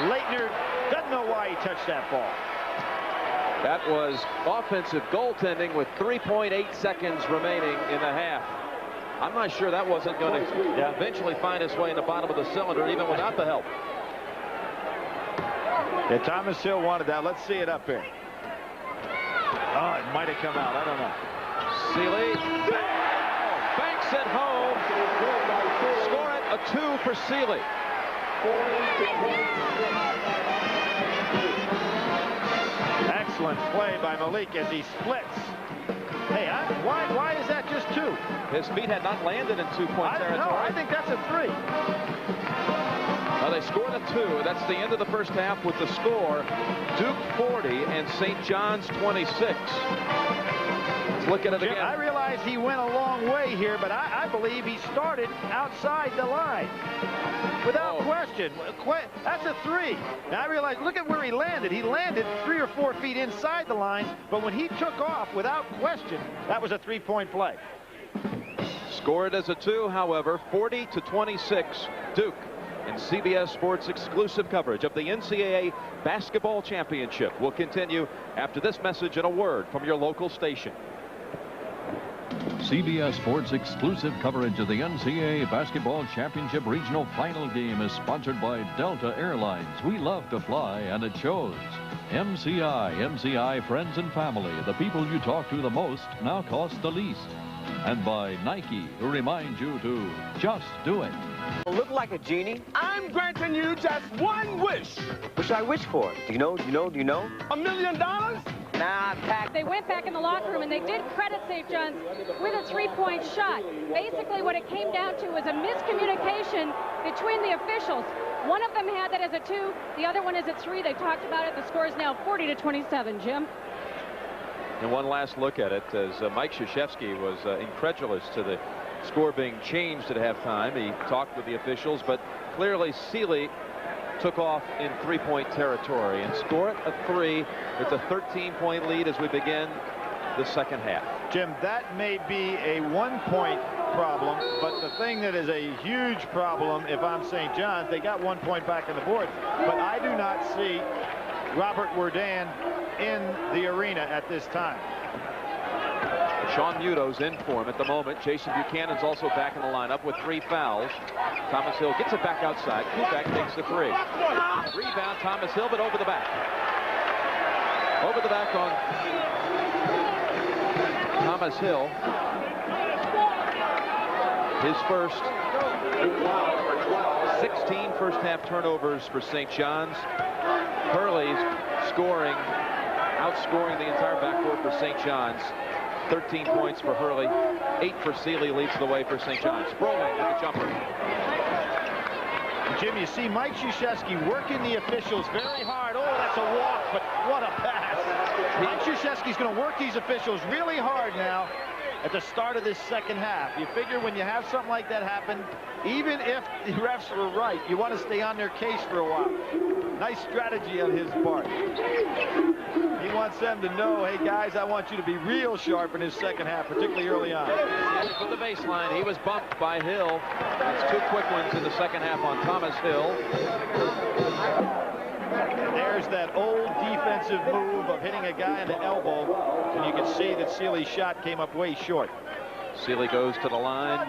Speaker 3: Laettner doesn't know why he touched that ball.
Speaker 2: That was offensive goaltending with 3.8 seconds remaining in the half. I'm not sure that wasn't going to eventually find its way in the bottom of the cylinder, even without the help.
Speaker 3: Yeah, Thomas Hill wanted that. Let's see it up here. Oh, it might have come out. I don't know.
Speaker 2: Sealy banks it home. Score it, a 2 for Sealy.
Speaker 3: Excellent play by Malik as he splits. Hey, why is that just 2?
Speaker 2: His feet had not landed in 2-point territory.
Speaker 3: No, I think that's a 3.
Speaker 2: Well, they scored a 2. That's the end of the first half with the score. Duke 40 and St. John's 26. Let's look at it again.
Speaker 3: I realize he went a long way here, but I believe he started outside the line. Without question. That's a 3. Now, I realize, look at where he landed. He landed 3 or 4 feet inside the line, but when he took off, without question, that was a 3-point play.
Speaker 2: Scored as a 2, however, 40-26, Duke. And CBS Sports exclusive coverage of the NCAA Basketball Championship will continue after this message and a word from your local station.
Speaker 5: CBS Sports exclusive coverage of the NCAA Basketball Championship Regional Final Game is sponsored by Delta Airlines. We love to fly, and it shows. MCI, friends and family, the people you talk to the most now cost the least. And by Nike, who reminds you to just do it.
Speaker 6: Look like a genie.
Speaker 7: I'm granting you just one wish.
Speaker 6: What should I wish for? Do you know?
Speaker 7: $1 million?
Speaker 6: Nah, Pack.
Speaker 4: They went back in the locker room and they did credit St. John's with a 3-point shot. Basically what it came down to was a miscommunication between the officials. One of them had that as a 2. The other one is at 3. They talked about it. The score is now 40-27, Jim.
Speaker 2: And one last look at it, as Mike Krzyzewski was incredulous to the score being changed at halftime. He talked with the officials, but clearly Sealy took off in 3-point territory and scored a 3. It's a 13-point lead as we begin the second half.
Speaker 3: Jim, that may be a 1-point problem, but the thing that is a huge problem, if I'm St. John's, they got 1 point back on the board, but I do not see Robert Werdann in the arena at this time.
Speaker 2: Sean Muto's in for him at the moment. Jason Buchanan's also back in the lineup with 3 fouls. Thomas Hill gets it back outside. Kubek takes the 3. Rebound, Thomas Hill, but over the back. Over the back on Thomas Hill. His first 16 first half turnovers for St. John's. Hurley's scoring, outscoring the entire backcourt for St. John's. 13 points for Hurley, 8 for Sealy, leads the way for St. John's. Sproling with the jumper.
Speaker 3: Jim, you see Mike Krzyzewski working the officials very hard. Oh, that's a walk, but what a pass. Mike Krzyzewski's going to work these officials really hard now at the start of this second half. You figure when you have something like that happen, even if the refs were right, you want to stay on their case for a while. Nice strategy on his part. He wants them to know, hey guys, I want you to be real sharp in his second half, particularly early on.
Speaker 2: From the baseline, he was bumped by Hill. That's 2 quick ones in the second half on Thomas Hill.
Speaker 3: There's that old defensive move of hitting a guy in the elbow, and you can see that Sealy's shot came up way short.
Speaker 2: Sealy goes to the line.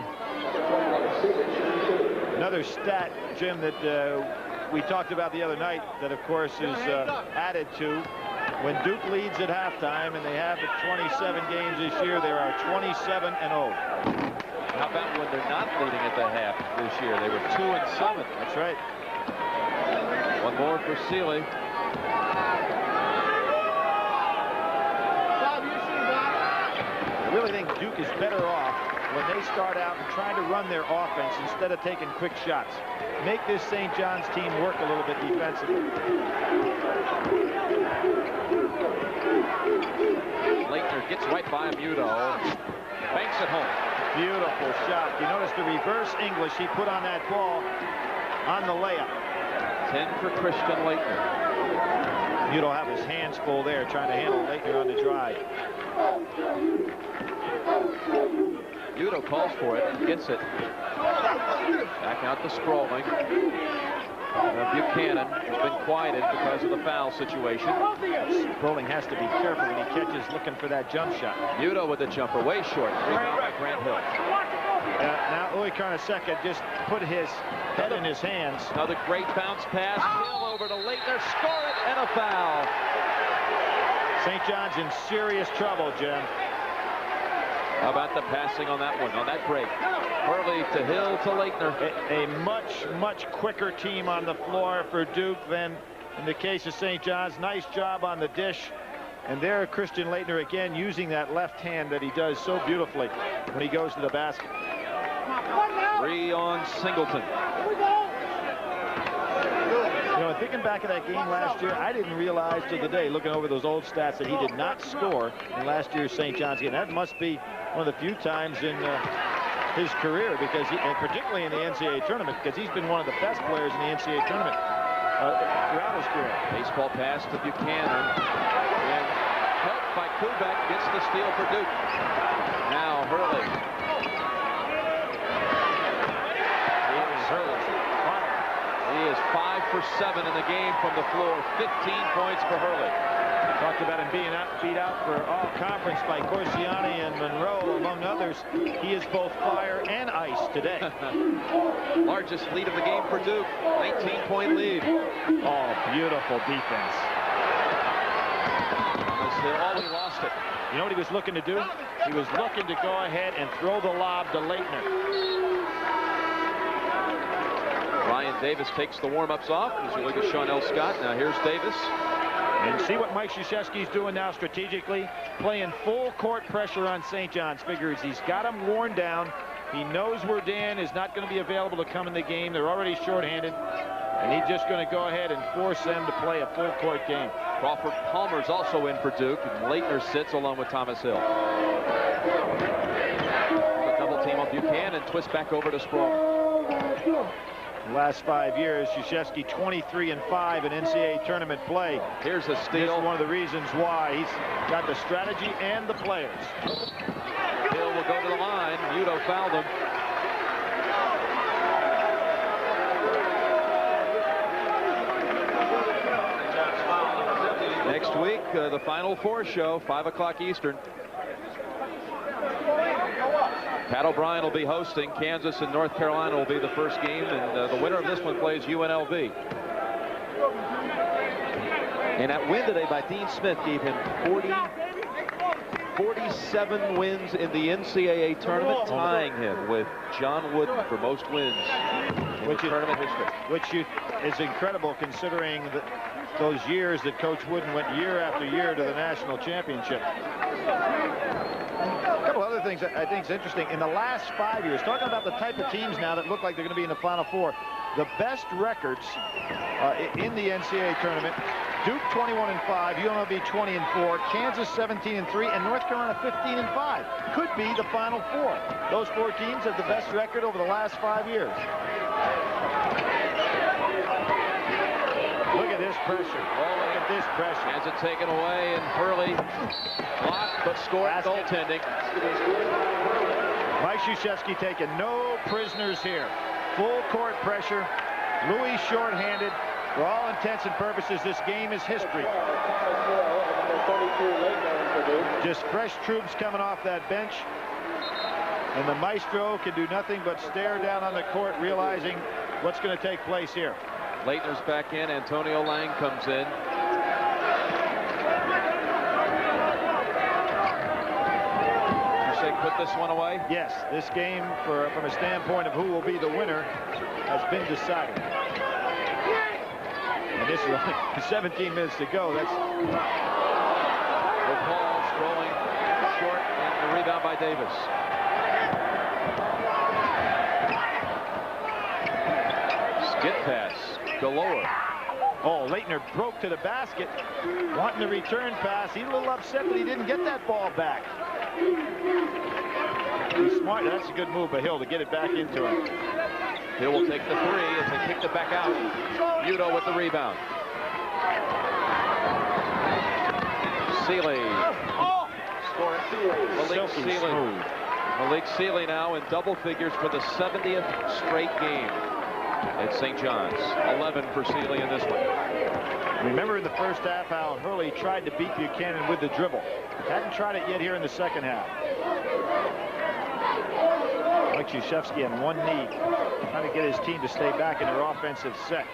Speaker 3: Another stat, Jim, that we talked about the other night that, of course, is added to. When Duke leads at halftime, and they have it 27 games this year, there are 27-0.
Speaker 2: How about when they're not leading at the half this year? They were 2-7.
Speaker 3: That's right.
Speaker 2: One more for Sealy.
Speaker 3: I really think Duke is better off when they start out and trying to run their offense instead of taking quick shots. Make this St. John's team work a little bit defensively.
Speaker 2: Laettner gets right by Muto. Banks it home.
Speaker 3: Beautiful shot. You notice the reverse English he put on that ball on the layup.
Speaker 2: 10 for Christian Laettner.
Speaker 3: Muto have his hands full there trying to handle Laettner on the drive.
Speaker 2: Muto calls for it and gets it. Back out to Sproling. Buchanan has been quieted because of the foul situation.
Speaker 3: Sproling has to be careful when he catches looking for that jump shot.
Speaker 2: Muto with the jumper, way short. Rebound by Grant Hill.
Speaker 3: Now Lou Carnesecca just put his head in his hands.
Speaker 2: Another great bounce pass. Hill over to Laettner. Score it and a foul.
Speaker 3: St. John's in serious trouble, Jim.
Speaker 2: How about the passing on that one, on that break? Hurley to Hill to Laettner.
Speaker 3: A much quicker team on the floor for Duke than in the case of St. John's. Nice job on the dish. And there, Christian Laettner again using that left hand that he does so beautifully when he goes to the basket.
Speaker 2: 3 on Singleton.
Speaker 3: You know, thinking back at that game last year, I didn't realize till today, looking over those old stats, that he did not score in last year's St. John's game. That must be one of the few times in his career, because and particularly in the NCAA tournament, because he's been one of the best players in the NCAA tournament throughout his career. Baseball pass to Buchanan, and helped by Kubek, gets the steal for Duke. Now Hurley. He is 5 for 7 in the game from the floor. 15 points for Hurley. Talked about him being beat out for all conference by Corsiani and Monroe, among others. He is both fire and ice today. Largest lead of the game for Duke. 19-point lead. Oh, beautiful defense. Oh, he lost it. You know what he was looking to do? He was looking to go ahead and throw the lob to Laettner. Ryan Davis takes the warm-ups off. As you look at Sean L. Scott. Now here's Davis. And see what Mike Krzyzewski's doing now strategically, playing full court pressure on St. John's. Figures he's got him worn down. He knows Werdann is not going to be available to come in the game. They're already shorthanded. And he's just going to go ahead and force them to play a full court game.
Speaker 2: Crawford Palmer's also in for Duke, and Laettner sits along with Thomas Hill. The double team on Buchanan, twist back over to Sproul.
Speaker 3: The last 5 years, Krzyzewski 23-5 in NCAA tournament play.
Speaker 2: Here's a steal.
Speaker 3: This is one of the reasons why he's got the strategy and the players.
Speaker 2: Hill will go to the line. Udo fouled him. Next week, the Final Four show, 5 o'clock Eastern. Pat O'Brien will be hosting. Kansas and North Carolina will be the first game, and the winner of this one plays UNLV. And that win today by Dean Smith gave him 47 wins in the NCAA tournament, tying him with John Wooden for most wins in tournament history.
Speaker 3: Which is incredible considering those years that Coach Wooden went year after year to the national championship. A couple other things that I think is interesting. In the last 5 years, talking about the type of teams now that look like they're going to be in the Final Four, the best records in the NCAA tournament: Duke 21-5, UNLV 20-4, Kansas 17-3, and North Carolina 15-5. Could be the Final Four. Those 4 teams have the best record over the last 5 years. Look at this pressure. Oh, look at this pressure.
Speaker 2: Has it taken away, and Hurley blocked but scored. Goaltending.
Speaker 3: Mike Krzyzewski taking no prisoners here. Full court pressure. Louis shorthanded. For all intents and purposes, this game is history. Just fresh troops coming off that bench. And the maestro can do nothing but stare down on the court, realizing what's going to take place here.
Speaker 2: Laettner's back in. Antonio Lang comes in. You say put this one away?
Speaker 3: Yes, this game, from a standpoint of who will be the winner, has been decided. And this is only 17 minutes to go. That's
Speaker 2: Paul scrolling short, and the rebound by Davis. Skip pass galore.
Speaker 3: Oh, Laettner broke to the basket, wanting the return pass. He's a little upset that he didn't get that ball back. He's smart. That's a good move by Hill to get it back into him.
Speaker 2: Hill will take the 3 as they kicked it back out. Udo with the rebound. Sealy. Malik Sealy. Malik Sealy now in double figures for the 70th straight game at St. John's. 11 for Sealy in this one.
Speaker 3: Remember in the first half how Hurley tried to beat Buchanan with the dribble. Hadn't tried it yet here in the second half. Mike Krzyzewski on one knee, trying to get his team to stay back in their offensive set.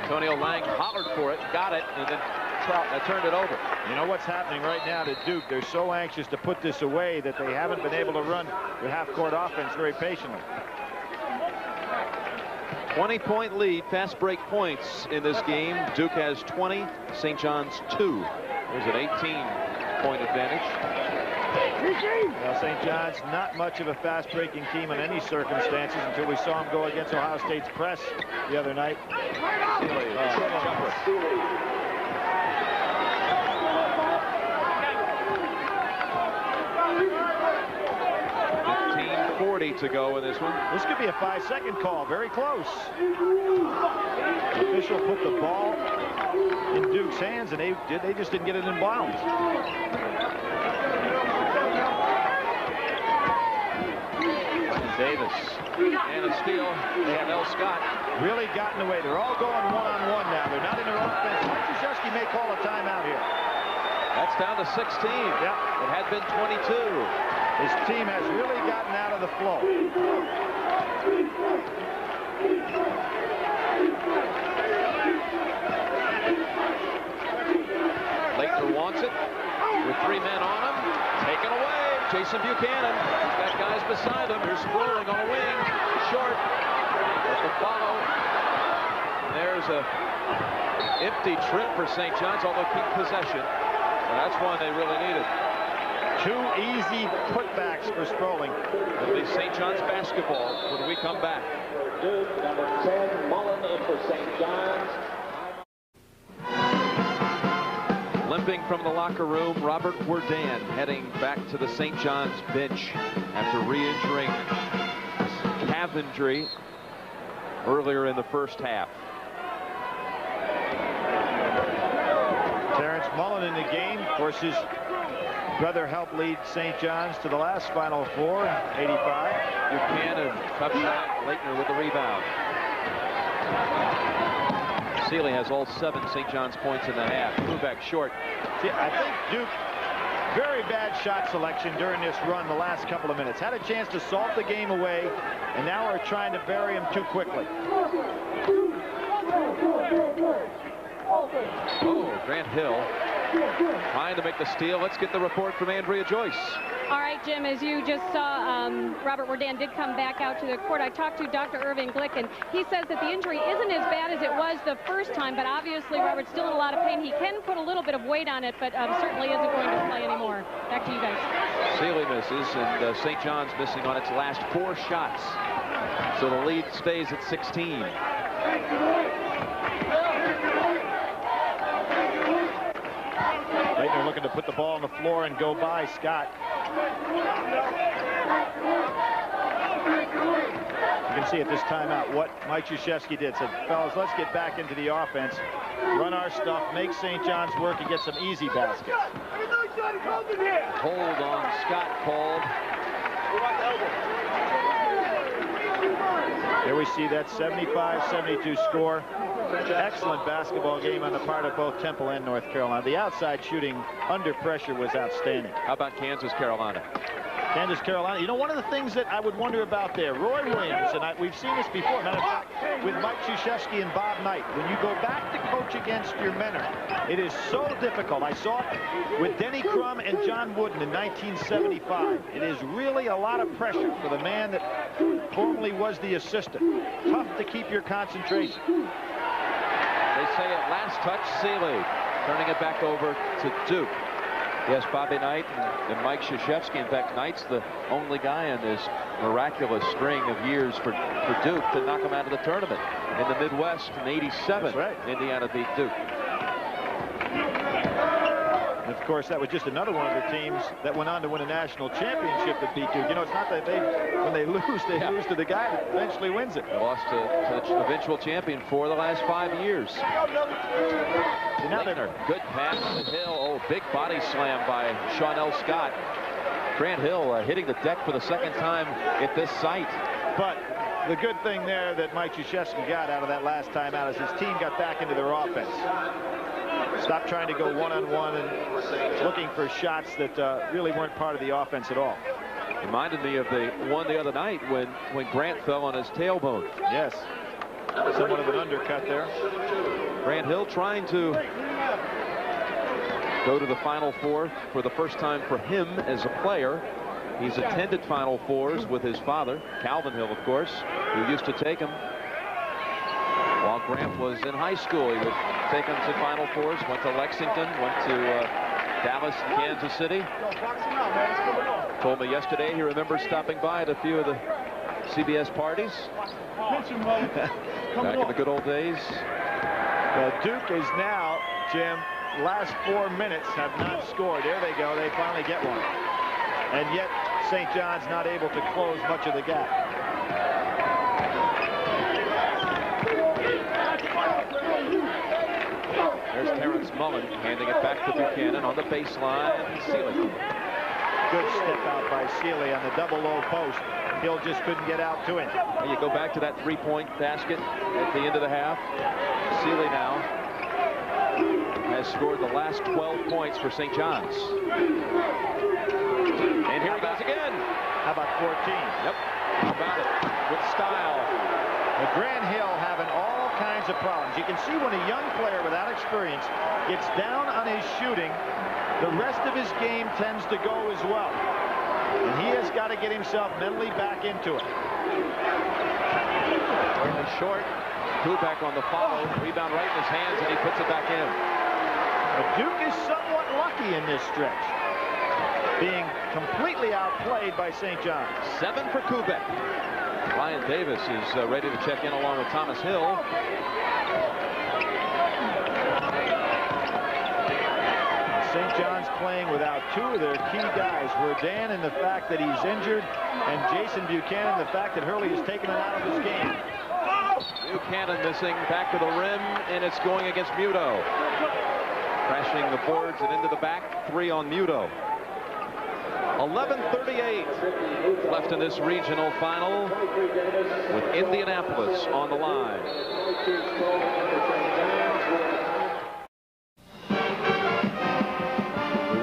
Speaker 2: Antonio Lang hollered for it, got it, and then Trout turned it over.
Speaker 3: You know what's happening right now to Duke? They're so anxious to put this away that they haven't been able to run the half-court offense very patiently.
Speaker 2: 20-point lead, fast break points in this game. Duke has 20, St. John's 2. There's an 18-point advantage.
Speaker 3: Well, St. John's not much of a fast-breaking team in any circumstances until we saw him go against Ohio State's press the other night.
Speaker 2: Sealy, 15:40 to go in this one.
Speaker 3: This could be a 5-second call. Very close. The official put the ball in Duke's hands, and they just didn't get it in bounds.
Speaker 2: Davis and a steal. They have L. Scott.
Speaker 3: Really gotten away. They're all going one-on-one now. They're not in their offense. Mike Krzyzewski may call a timeout here.
Speaker 2: That's down to 16.
Speaker 3: Yep.
Speaker 2: It had been 22.
Speaker 3: His team has really gotten out of the flow.
Speaker 2: Laettner wants it with 3 men on him. Taken away. Jason Buchanan. He's got guys beside him. Here's Sproling on a wing. Short. But the follow. And there's a empty trip for St. John's, although keep possession. Well, that's one they really needed.
Speaker 3: 2 easy putbacks for Sproling.
Speaker 2: It'll be St. John's basketball when we come back.
Speaker 8: Number 10, Mullen in for St. John's.
Speaker 2: Limping from the locker room, Robert Werdann heading back to the St. John's bench after re-injuring calf injury earlier in the first half.
Speaker 3: Terrence Mullen in the game. Of course, his brother helped lead St. John's to the last Final Four in '85.
Speaker 2: Buchanan, tough shot. Laettner with the rebound. Sealy has all 7 St. John's points in the half. Move back short.
Speaker 3: See, I think Duke, very bad shot selection during this run the last couple of minutes. Had a chance to salt the game away, and now are trying to bury him too quickly.
Speaker 2: Oh, Grant Hill trying to make the steal. Let's get the report from Andrea Joyce.
Speaker 4: All right, Jim, as you just saw, Robert Werdann did come back out to the court. I talked to Dr. Irving Glick, and he says that the injury isn't as bad as it was the first time, but obviously Robert's still in a lot of pain. He can put a little bit of weight on it, but certainly isn't going to play anymore. Back to you guys.
Speaker 2: Sealy misses, and St. John's missing on its last 4 shots. So the lead stays at 16.
Speaker 3: Laettner looking to put the ball on the floor and go by Scott. You can see at this timeout what Mike Krzyzewski did. Said, fellas, let's get back into the offense, run our stuff, make St. John's work, and get some easy baskets.
Speaker 2: Hold on Scott called.
Speaker 3: There we see that 75-72 score. Excellent basketball game on the part of both Temple and North Carolina. The outside shooting under pressure was outstanding.
Speaker 2: How about Kansas, Carolina?
Speaker 3: Kansas, Carolina. You know, one of the things that I would wonder about there, Roy Williams, and we've seen this before, matter of fact, with Mike Krzyzewski and Bob Knight. When you go back to coach against your mentor, it is so difficult. I saw it with Denny Crum and John Wooden in 1975. It is really a lot of pressure for the man that formerly was the assistant. Tough to keep your concentration.
Speaker 2: They say at last touch, Sealy turning it back over to Duke. Yes, Bobby Knight and Mike Krzyzewski. In fact, Knight's the only guy in this miraculous string of years for Duke to knock him out of the tournament. In the Midwest in '87,
Speaker 3: that's right.
Speaker 2: Indiana beat Duke.
Speaker 3: And of course, that was just another one of the teams that went on to win a national championship that beat Duke. You know, it's not that when they lose to the guy that eventually wins it.
Speaker 2: They lost to the eventual champion for the last 5 years. Laettner, good pass to Hill. Oh, big body slam by Shawnell Scott. Grant Hill hitting the deck for the 2nd time at this site.
Speaker 3: But the good thing there that Mike Krzyzewski got out of that last time out is his team got back into their offense. Stopped trying to go one-on-one and looking for shots that really weren't part of the offense at all.
Speaker 2: Reminded me of the one the other night when Grant fell on his tailbone.
Speaker 3: Yes. Somewhat of an undercut there.
Speaker 2: Grant Hill trying to go to the Final Four for the first time for him as a player. He's attended Final Fours with his father, Calvin Hill, of course, who used to take him. While Grant was in high school, he would take him to Final Fours, went to Lexington, went to Dallas and Kansas City. Told me yesterday he remembers stopping by at a few of the CBS parties. Back in the good old days.
Speaker 3: Well, Duke is now, Jim, last 4 minutes have not scored. There they go. They finally get one. And yet, St. John's not able to close much of the gap.
Speaker 2: There's Terrence Mullen handing it back to Buchanan on the baseline. Sealy.
Speaker 3: Good step out by Sealy on the double low post. Hill just couldn't get out to him.
Speaker 2: And you go back to that 3-point basket at the end of the half. Sealy now has scored the last 12 points for St. John's. And here he goes again.
Speaker 3: How about 14?
Speaker 2: Yep. How about it? With style.
Speaker 3: Well, Grant Hill having all kinds of problems. You can see when a young player without experience gets down on his shooting, the rest of his game tends to go as well. And he has got to get himself mentally back into it.
Speaker 2: Early short. Kubek on the follow. Rebound right in his hands, and he puts it back in.
Speaker 3: But Duke is somewhat lucky in this stretch. being completely outplayed by St. John's.
Speaker 2: 7 for Kubek. Ryan Davis is ready to check in along with Thomas Hill.
Speaker 3: St. John's playing without 2 of their key guys. Werdann, and the fact that he's injured, and Jason Buchanan, the fact that Hurley has taken him out of his game.
Speaker 2: Buchanan missing, back to the rim, and it's going against Muto. Crashing the boards and into the back, 3 on Muto. 11:38 left in this regional final with Indianapolis on the line.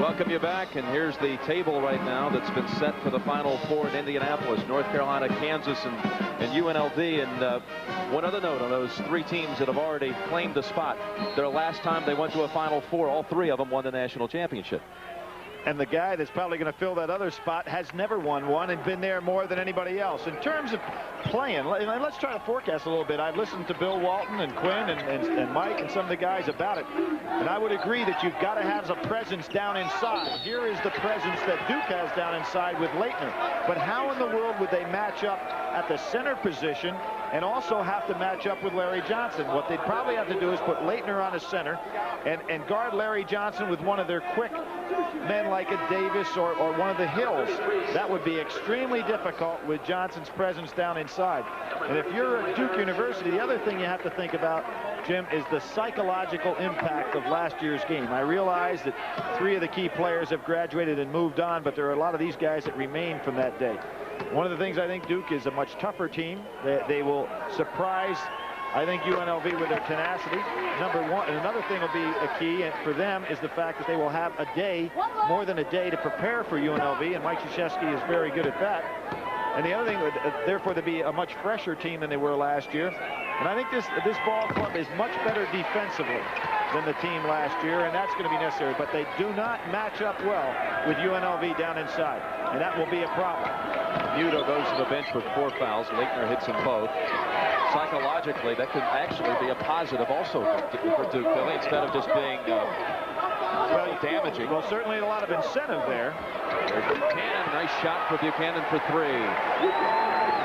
Speaker 2: Welcome you back, and here's the table right now that's been set for the Final Four in Indianapolis. North Carolina, Kansas, and UNLV. And one other note on those 3 teams that have already claimed a spot. Their last time they went to a Final Four, all 3 of them won the national championship.
Speaker 3: And the guy that's probably going to fill that other spot has never won one and been there more than anybody else. In terms of playing, let's try to forecast a little bit. I've listened to Bill Walton and Quinn and Mike and some of the guys about it. And I would agree that you've got to have a presence down inside. Here is the presence that Duke has down inside with Laettner. But how in the world would they match up at the center position and also have to match up with Larry Johnson? What they'd probably have to do is put Laettner on a center and guard Larry Johnson with one of their quick men like a Davis or one of the Hills. That would be extremely difficult with Johnson's presence down inside. And if you're at Duke University, the other thing you have to think about, Jim, is the psychological impact of last year's game. I realize that 3 of the key players have graduated and moved on, but there are a lot of these guys that remain from that day. One of the things I think Duke is a much tougher team. They will surprise, I think, UNLV with their tenacity. Number one, and another thing will be a key for them is the fact that they will have a day, more than a day, to prepare for UNLV, and Mike Krzyzewski is very good at that. And the other thing, therefore, to be a much fresher team than they were last year. And I think this ball club is much better defensively than the team last year, and that's going to be necessary. But they do not match up well with UNLV down inside, and that will be a problem.
Speaker 2: Muto goes to the bench with 4 fouls. Laettner hits them both. Psychologically, that could actually be a positive also for Duke, Philly, instead of just being damaging.
Speaker 3: Well, certainly a lot of incentive there.
Speaker 2: There's Buchanan. Nice shot for Buchanan for 3.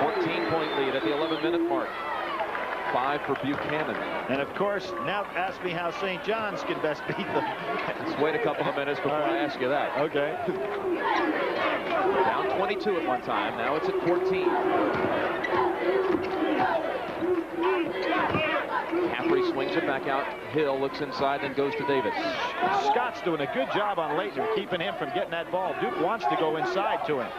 Speaker 2: 14-point lead at the 11-minute mark. 5 for Buchanan.
Speaker 3: And of course, now ask me how St. John's can best beat them.
Speaker 2: Let's wait a couple of minutes before I ask you that.
Speaker 3: Okay.
Speaker 2: Down 22 at one time. Now it's at 14. Caffrey swings it back out. Hill looks inside, then goes to Davis.
Speaker 3: Scott's doing a good job on Laettner, keeping him from getting that ball. Duke wants to go inside to him.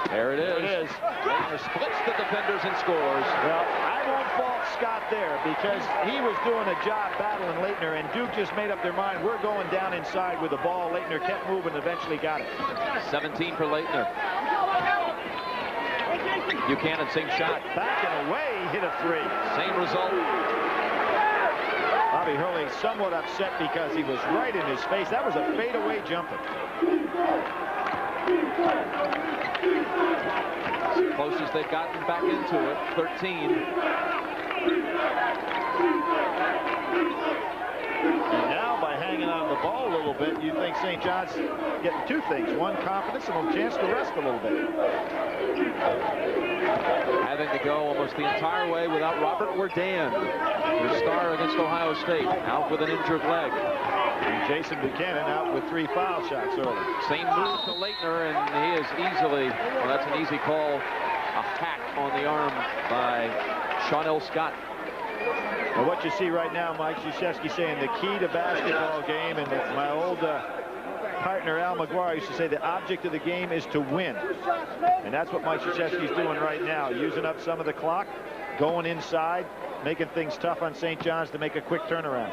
Speaker 2: There it is.
Speaker 3: There it is.
Speaker 2: Laettner splits the defenders and scores.
Speaker 3: Well, I won't fault Scott there because he was doing a job battling Laettner, and Duke just made up their mind. We're going down inside with the ball. Laettner kept moving, eventually got it.
Speaker 2: 17 for Laettner. Buchanan, same shot.
Speaker 3: Back and away, hit a 3.
Speaker 2: Same result.
Speaker 3: Bobby Hurley somewhat upset because he was right in his face. That was a fadeaway jumper.
Speaker 2: As close as they've gotten back into it. 13.
Speaker 3: And now, by hanging on the ball a little bit, you think St. John's getting 2 things. 1, confidence, and a chance to rest a little bit.
Speaker 2: Having to go almost the entire way without Robert Werdann, their star against Ohio State, out with an injured leg.
Speaker 3: And Jason Buchanan out with 3 foul shots early.
Speaker 2: Same move to Laettner, and he is easily, well, that's an easy call, a hack on the arm by Shawnell Scott.
Speaker 3: Well, what you see right now, Mike Krzyzewski saying the key to basketball game, and my old partner Al McGuire used to say the object of the game is to win. And that's what Mike Krzyzewski's doing right now, using up some of the clock, going inside, making things tough on St. John's to make a quick turnaround.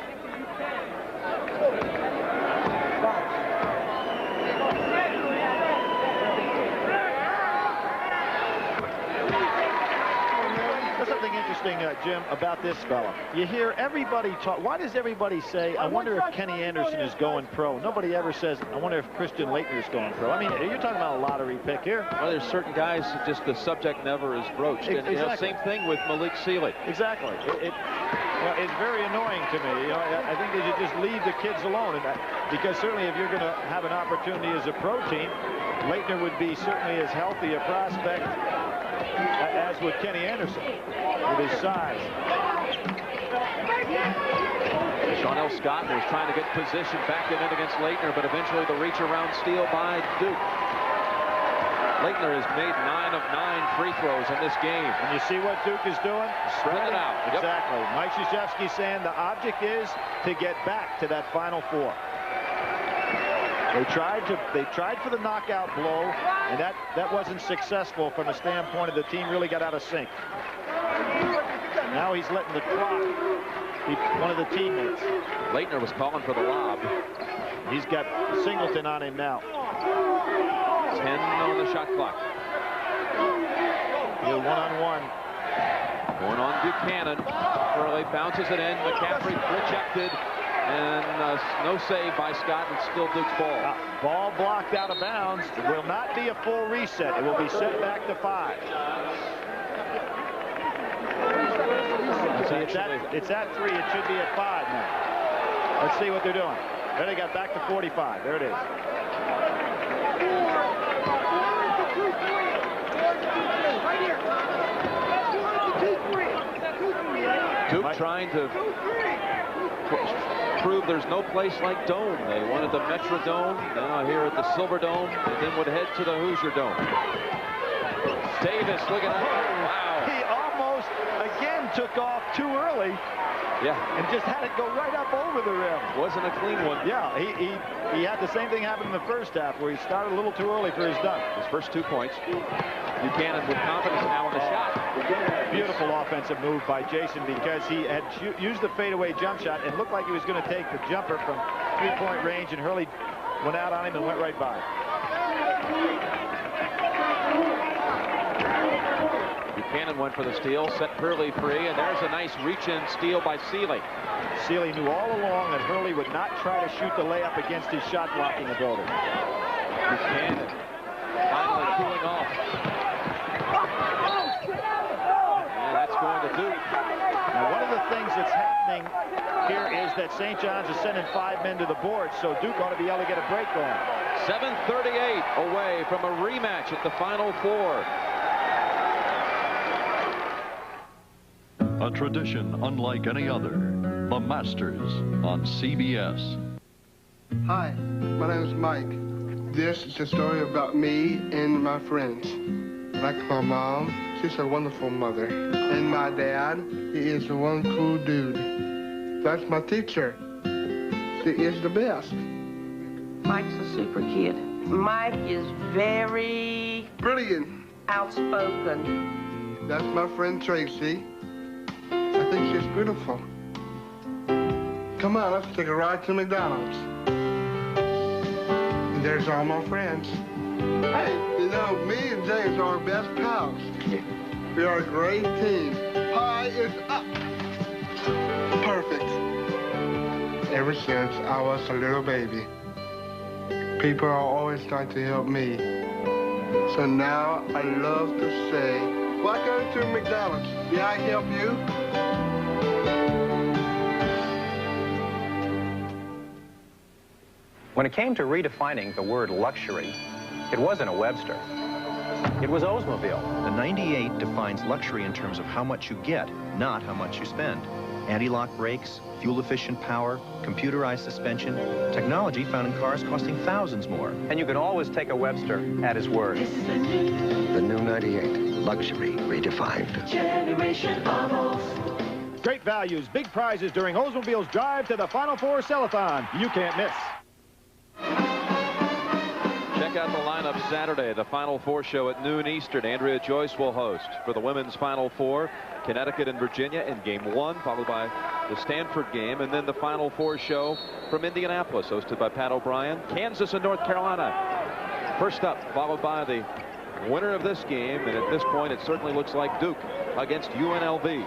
Speaker 3: There's something interesting, Jim, about this fella. You hear everybody talk. Why does everybody say, I wonder if Kenny Anderson is going pro? Nobody ever says, I wonder if Christian Laettner is going pro. I mean, you're talking about a lottery pick here.
Speaker 2: Well, there's certain guys that just the subject never is broached. And
Speaker 3: Exactly.
Speaker 2: same thing with Malik Sealy.
Speaker 3: Exactly. Well, it's very annoying to me. You know, I think they should just leave the kids alone. Because certainly if you're going to have an opportunity as a pro team, Laettner would be certainly as healthy a prospect as would Kenny Anderson with his size.
Speaker 2: Sean L. Scott was trying to get position back in against Laettner, but eventually the reach around steal by Duke. Laettner has made 9 of 9 free throws in this game.
Speaker 3: And you see what Duke is doing?
Speaker 2: Spread it out.
Speaker 3: Exactly. Yep. Mike Krzyzewski saying the object is to get back to that Final Four. They tried for the knockout blow, and that wasn't successful from the standpoint of the team really got out of sync. Now he's letting the clock be one of the teammates.
Speaker 2: Laettner was calling for the lob.
Speaker 3: He's got Singleton on him now.
Speaker 2: 10 on the shot clock.
Speaker 3: He'll one-on-one.
Speaker 2: Going on Buchanan. Hurley bounces it in. McCaffrey rejected. And no save by Scott. It's still Duke's ball.
Speaker 3: Ball blocked out of bounds. It will not be a full reset. It will be set back to 5. It's at 3. It should be at 5 now. Let's see what they're doing. There they got back to 45. There it is.
Speaker 2: Duke trying to prove there's no place like Dome. They wanted the Metrodome, now here at the Silver Dome, and then would head to the Hoosier Dome. Davis looking at it. Wow.
Speaker 3: He almost again took off too early.
Speaker 2: Yeah.
Speaker 3: And just had it go right up over the rim.
Speaker 2: Wasn't a clean one.
Speaker 3: Yeah, he had the same thing happen in the first half where he started a little too early for his dunk.
Speaker 2: His first 2 points. Buchanan with confidence now on the shot.
Speaker 3: Beautiful offensive move by Jason because he had used the fadeaway jump shot and looked like he was going to take the jumper from 3-point range, and Hurley went out on him and went right by.
Speaker 2: Buchanan went for the steal, set Hurley free, and there's a nice reach-in steal by Sealy.
Speaker 3: Sealy knew all along that Hurley would not try to shoot the layup against his shot-blocking ability.
Speaker 2: Buchanan finally cooling off. And that's going to Duke.
Speaker 3: Now, one of the things that's happening here is that St. John's is sending 5 men to the board, so Duke ought to be able to get a break going.
Speaker 2: 7:38 away from a rematch at the Final Four.
Speaker 5: A tradition unlike any other. The Masters on CBS.
Speaker 9: Hi, my name is Mike. This is a story about me and my friends. Like my mom, she's a wonderful mother. And my dad, he is one cool dude. That's my teacher. She is the best.
Speaker 10: Mike's a super kid. Mike is very
Speaker 9: brilliant,
Speaker 10: outspoken.
Speaker 9: That's my friend Tracy. I think she's beautiful. Come on, let's take a ride to McDonald's. And there's all my friends. Hey, you know, me and James are our best pals. We are a great team. High is up. Perfect. Ever since I was a little baby, people are always trying to help me. So now I love to say, welcome to McDonald's. May I help you?
Speaker 11: When it came to redefining the word luxury, it wasn't a Webster. It was Oldsmobile.
Speaker 12: The 98 defines luxury in terms of how much you get, not how much you spend. Anti-lock brakes, fuel-efficient power, computerized suspension, technology found in cars costing thousands more.
Speaker 11: And you can always take a Webster at his word.
Speaker 13: The new 98, luxury redefined.
Speaker 3: Generation Bubbles. Great values, big prizes during Oldsmobile's drive to the Final Four Sell-a-thon. You can't miss.
Speaker 2: Check out the lineup Saturday, the Final Four show at noon Eastern. Andrea Joyce will host for the women's Final Four. Connecticut and Virginia in Game 1, followed by the Stanford game, and then the Final Four show from Indianapolis, hosted by Pat O'Brien. Kansas and North Carolina first up, followed by the winner of this game, and at this point it certainly looks like Duke against UNLV.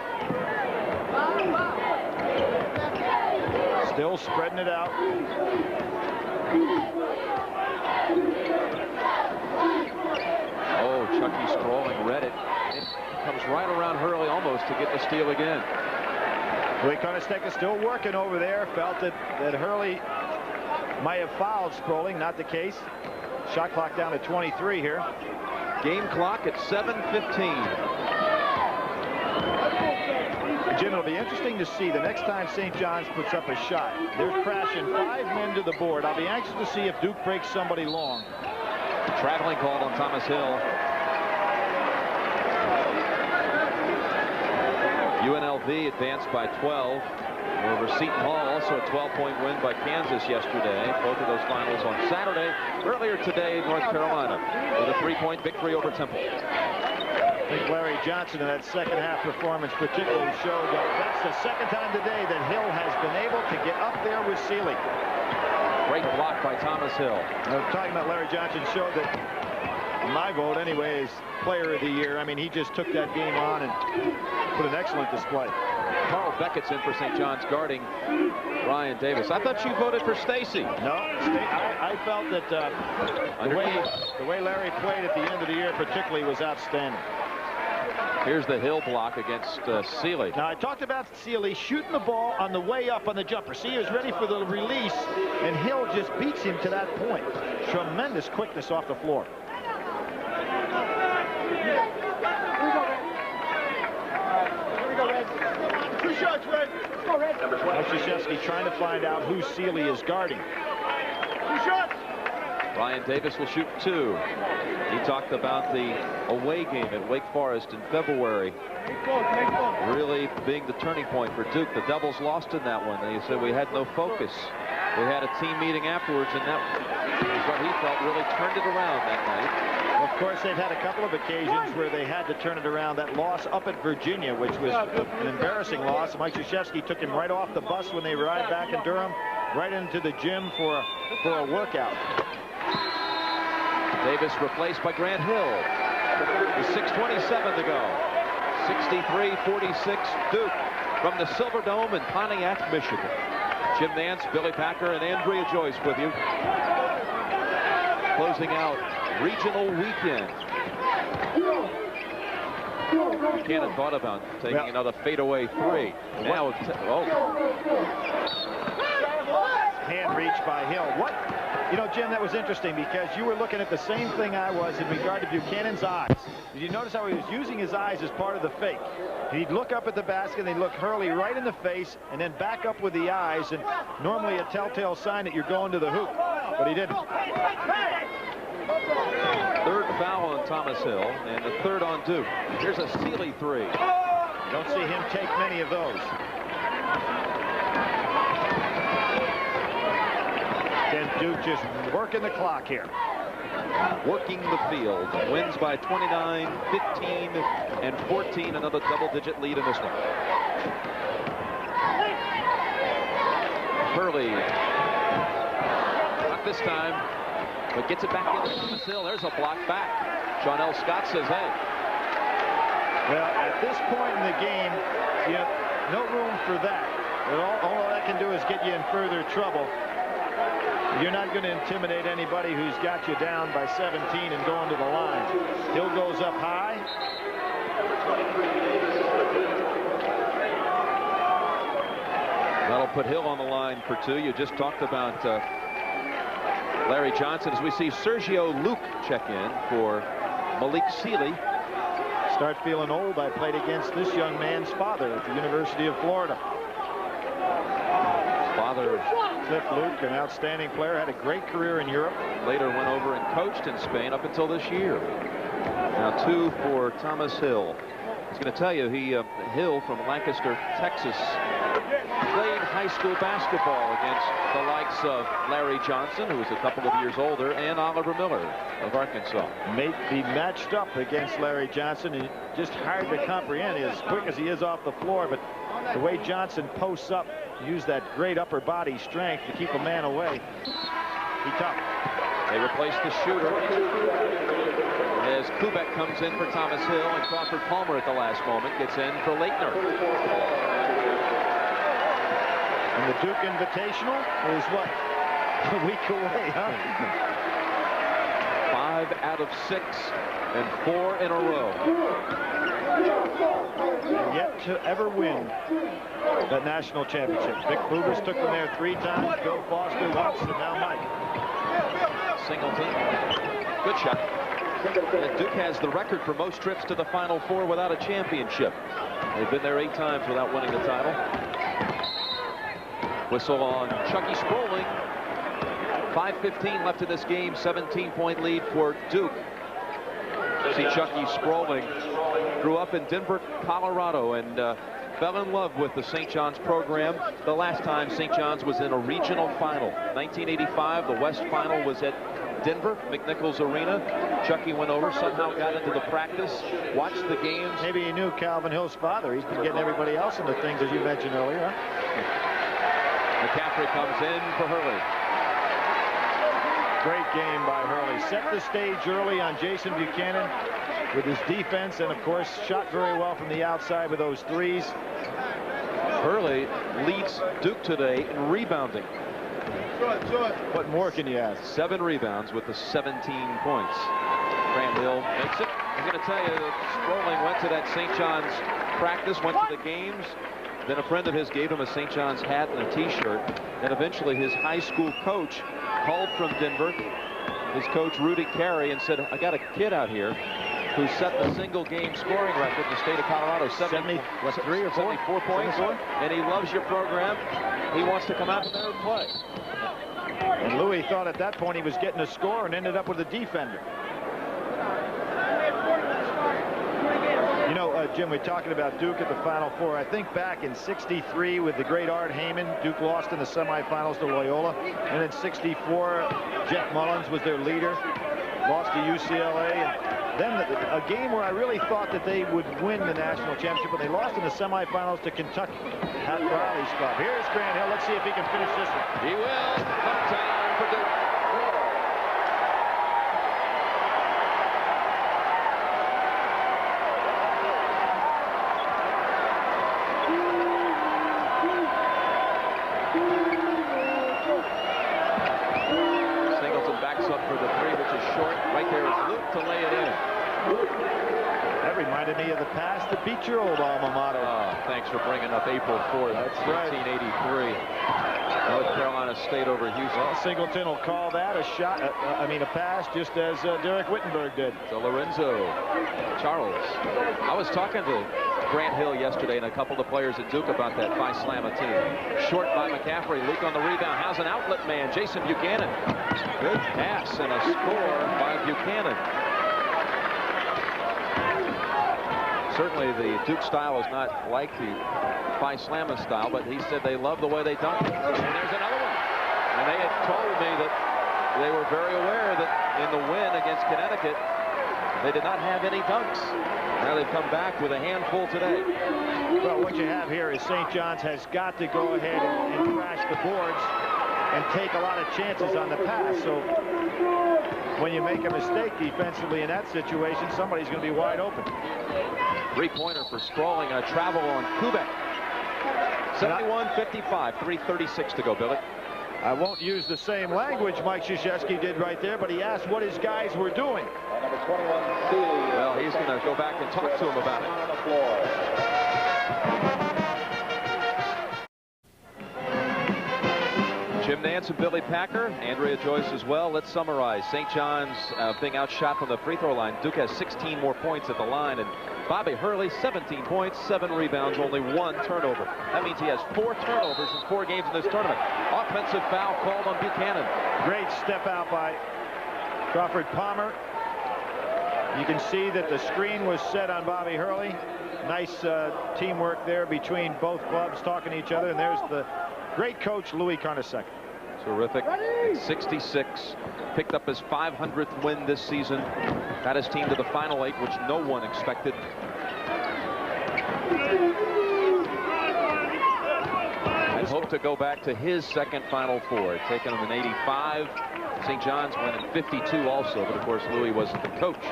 Speaker 3: Still spreading it out.
Speaker 2: Oh, Chucky Strolling read it. It comes right around Hurley almost to get the steal again.
Speaker 3: Lou Carnesecca still working over there. Felt that Hurley might have fouled Sproling. Not the case. Shot clock down to 23 here.
Speaker 2: Game clock at 7:15.
Speaker 3: Jim, it'll be interesting to see the next time St. John's puts up a shot. They're crashing 5 men to the board. I'll be anxious to see if Duke breaks somebody long.
Speaker 2: Traveling called on Thomas Hill. UNLV advanced by 12 over Seton Hall. Also a 12-point win by Kansas yesterday. Both of those finals on Saturday. Earlier today, North Carolina with a 3-point victory over Temple.
Speaker 3: I think Larry Johnson in that second half performance particularly showed that that's the second time today that Hill has been able to get up there with Sealy.
Speaker 2: Great block by Thomas Hill.
Speaker 3: Talking about Larry Johnson showed that, in my vote anyway, is player of the year. I mean, he just took that game on and put an excellent display.
Speaker 2: Carl Beckett's in for St. John's guarding Ryan Davis. I thought you voted for Stacy.
Speaker 3: No, I felt that the way Larry played at the end of the year particularly was outstanding.
Speaker 2: Here's the Hill block against Sealy.
Speaker 3: Now, I talked about Sealy shooting the ball on the way up on the jumper. See, he was ready for the release, and Hill just beats him to that point. Tremendous quickness off the floor.
Speaker 7: Here we go, Red. 2 shots, Red. Let's go, Red.
Speaker 3: Mike Krzyzewski trying to find out who Sealy is guarding.
Speaker 7: 2 shots.
Speaker 2: Ryan Davis will shoot 2. He talked about the away game at Wake Forest in February really being the turning point for Duke. The Devils lost in that one. They said we had no focus. We had a team meeting afterwards, and that is what he felt really turned it around that night.
Speaker 3: Of course, they've had a couple of occasions where they had to turn it around. That loss up at Virginia, which was an embarrassing loss. Mike Krzyzewski took him right off the bus when they arrived back in Durham, right into the gym for a workout.
Speaker 2: Davis replaced by Grant Hill. With 6:27 to go. 63-46 Duke from the Silverdome in Pontiac, Michigan. Jim Nance, Billy Packer, and Andrea Joyce with you. Closing out regional weekend. Buchanan thought about taking another fadeaway 3. Now,
Speaker 3: hand reach by Hill. What? You know, Jim, that was interesting because you were looking at the same thing I was in regard to Buchanan's eyes. Did you notice how he was using his eyes as part of the fake? He'd look up at the basket, and he'd look Hurley right in the face, and then back up with the eyes, and normally a telltale sign that you're going to the hoop, but he didn't.
Speaker 2: 3rd foul on Thomas Hill, and the 3rd on Duke. Here's a Sealy 3.
Speaker 3: You don't see him take many of those. Then Duke just working the clock here.
Speaker 2: Working the field. Wins by 29, 15, and 14. Another double-digit lead in this one. Hurley. Not this time, but gets it back into Thomas Hill. There's a block back. Sean L. Scott says, hey.
Speaker 3: Well, at this point in the game, you have no room for that. All that can do is get you in further trouble. You're not going to intimidate anybody who's got you down by 17 and going to the line. Hill goes up high.
Speaker 2: That'll put Hill on the line for 2. You just talked about Larry Johnson as we see Sergio Luke check in for Malik Sealy.
Speaker 3: Start feeling old. I played against this young man's father at the University of Florida.
Speaker 2: Father
Speaker 3: Cliff Luke, an outstanding player, had a great career in Europe.
Speaker 2: Later went over and coached in Spain up until this year. Now 2 for Thomas Hill. I was going to tell you, Hill from Lancaster, Texas, played high school basketball against the likes of Larry Johnson, who was a couple of years older, and Oliver Miller of Arkansas.
Speaker 3: May be matched up against Larry Johnson, and just hard to comprehend as quick as he is off the floor, but the way Johnson posts up, use that great upper body strength to keep a man away. He tough.
Speaker 2: They replace the shooter as Kubek comes in for Thomas Hill, and Crawford Palmer at the last moment gets in for Laettner.
Speaker 3: And the Duke Invitational is what? A week away, huh?
Speaker 2: 5 out of 6 and 4 in a row.
Speaker 3: And yet to ever win that national championship. Vic Bubers took them there 3 times, Bill Foster once, and now Mike.
Speaker 2: Singleton, good shot. And Duke has the record for most trips to the Final Four without a championship. They've been there 8 times without winning the title. Whistle on Chucky Sproling. 5:15 left in this game, 17-point lead for Duke. See, Chucky Sproling grew up in Denver, Colorado, and fell in love with the St. John's program the last time St. John's was in a regional final. 1985, the West Final was at Denver, McNichols Arena. Chucky went over, somehow got into the practice, watched the games.
Speaker 3: Maybe he knew Calvin Hill's father. He's been getting everybody else into things, as you mentioned earlier.
Speaker 2: McCaffrey comes in for Hurley.
Speaker 3: Great game by Hurley. Set the stage early on Jason Buchanan with his defense, and of course shot very well from the outside with those threes.
Speaker 2: Hurley leads Duke today in rebounding.
Speaker 3: What more can you ask?
Speaker 2: 7 rebounds with the 17 points. Grant Hill makes it. I'm going to tell you that Sproling went to that St. John's practice, went to the games. Then a friend of his gave him a St. John's hat and a t-shirt. And eventually his high school coach called from Denver, his coach Rudy Carey, and said, I got a kid out here who set the single game scoring record in the state of Colorado.
Speaker 3: 73 or
Speaker 2: 74 points. 74? And he loves your program. He wants to come out there and play.
Speaker 3: And Louis thought at that point he was getting a score and ended up with a defender. You know, Jim, we're talking about Duke at the Final Four. I think back in '63 with the great Art Heyman, Duke lost in the semifinals to Loyola. And in '64, Jeff Mullins was their leader, lost to UCLA. And then a game where I really thought that they would win the national championship, but they lost in the semifinals to Kentucky at Riley's Club. Here's Grant Hill. Let's see if he can finish this one.
Speaker 2: He will. Touchdown for Duke. Singleton backs up for the 3, which is short. Right there is Luke to lay it in.
Speaker 3: That reminded me of the past that beat your old alma mater.
Speaker 2: Thanks for bringing up April 4th.
Speaker 3: That's right.
Speaker 2: 1983. North Carolina State over Houston.
Speaker 3: Well, Singleton will call that a shot, a pass, just as Derek Wittenberg did.
Speaker 2: To Lorenzo. Charles. I was talking to Grant Hill yesterday and a couple of players at Duke about that Phi Slamma team. Short by McCaffrey. Luke on the rebound. How's an outlet man? Jason Buchanan. Good pass and a score by Buchanan. Certainly the Duke style is not like the Phi Slamma style, but he said they love the way they dunk. And there's another one. And they had told me that they were very aware that in the win against Connecticut, they did not have any dunks. Now they've come back with a handful today.
Speaker 3: Well, what you have here is St. John's has got to go ahead and crash the boards and take a lot of chances on the pass. So when you make a mistake defensively in that situation, somebody's going to be wide open.
Speaker 2: 3-pointer for Sproling, a travel on Kubek. 71-55, 3:36 to go, Billy.
Speaker 3: I won't use the same language Mike Krzyzewski did right there, but he asked what his guys were doing.
Speaker 8: Number 21, Sealy.
Speaker 2: Well, he's going to go back and talk to him about it. Jim Nance and Billy Packer, Andrea Joyce as well. Let's summarize. St. John's being outshot from the free throw line. Duke has 16 more points at the line, and Bobby Hurley, 17 points, 7 rebounds, only 1 turnover. That means he has 4 turnovers in 4 games in this tournament. Offensive foul called on Buchanan.
Speaker 3: Great step out by Crawford Palmer. You can see that the screen was set on Bobby Hurley. Nice teamwork there between both clubs talking to each other, and there's the great coach Lou Carnesecca.
Speaker 2: Terrific. At 66, picked up his 500th win this season. Got his team to the Final 8, which no one expected. And hope to go back to his second Final Four. Taking him in 85. St. John's went in 52 also, but of course Louis wasn't the coach.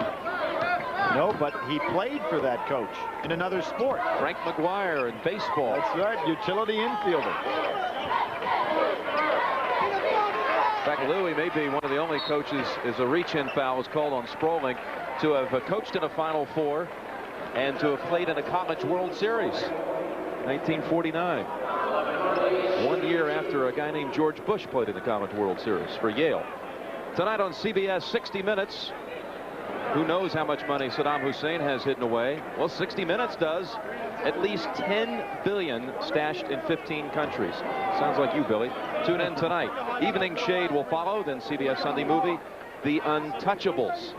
Speaker 3: No, but he played for that coach in another sport.
Speaker 2: Frank McGuire in baseball.
Speaker 3: That's right, utility infielder.
Speaker 2: fact, Louis may be one of the only coaches, as a reach-in foul was called on Sproling, to have coached in a Final Four and to have played in a College World Series. 1949. 1 year after a guy named George Bush played in the College World Series for Yale. Tonight on CBS, 60 Minutes. Who knows how much money Saddam Hussein has hidden away? Well, 60 Minutes does. At least $10 billion stashed in 15 countries. Sounds like you, Billy. Tune in tonight. Evening Shade will follow, then CBS Sunday Movie, The Untouchables.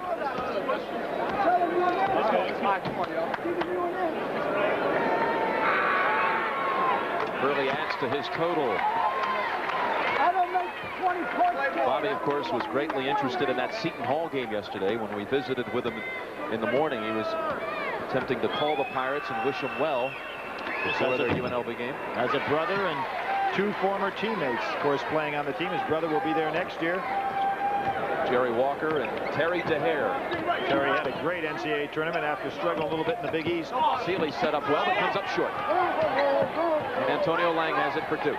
Speaker 2: Hurley adds to his total. Bobby, of course, was greatly interested in that Seton Hall game yesterday. When we visited with him in the morning, he was attempting to call the Pirates and wish them well before their UNLV game.
Speaker 3: As a brother and 2 former teammates, of course, playing on the team. His brother will be there next year.
Speaker 2: Jerry Walker and Terry DeHare.
Speaker 3: Terry had a great NCAA tournament after struggling a little bit in the Big East.
Speaker 2: Sealy set up well, but comes up short. And Antonio Lang has it for Duke.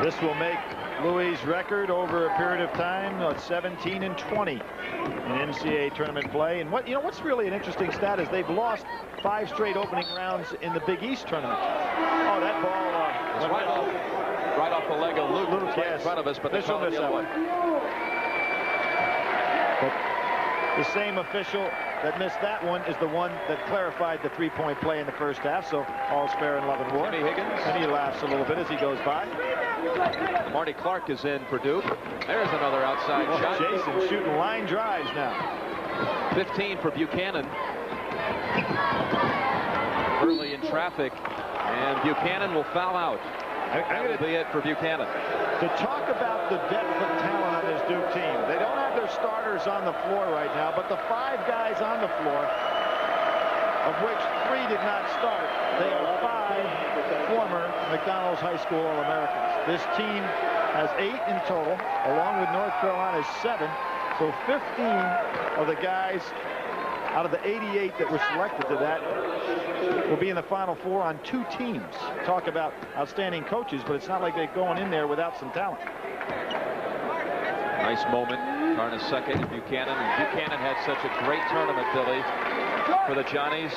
Speaker 3: This will make Louis' record over a period of time 17 and 20 in NCAA tournament play. And what's really an interesting stat is they've lost 5 straight opening rounds in the Big East tournament. Oh, that ball
Speaker 2: was right off the leg of Luke right in front of us, but they called it the other way.
Speaker 3: But the same official that missed that one is the one that clarified the 3-point play in the first half. So all's fair in love and war. And he laughs a little bit as he goes by.
Speaker 2: Marty Clark is in for Duke. There's another outside shot.
Speaker 3: Jason shooting line drives now.
Speaker 2: 15 for Buchanan. Early in traffic, and Buchanan will foul out. That will be it for Buchanan.
Speaker 3: To talk about the depth of talent on this Duke team, they don't have their starters on the floor right now, but the 5 guys on the floor, of which 3 did not start, they are 5 former McDonald's High School All-Americans. This team has 8 in total, along with North Carolina's 7. So 15 of the guys out of the 88 that were selected to that will be in the Final Four on 2 teams. Talk about outstanding coaches, but it's not like they're going in there without some talent.
Speaker 2: Nice moment. Carnesecca and Buchanan. And Buchanan had such a great tournament, Billy, for the Johnnies.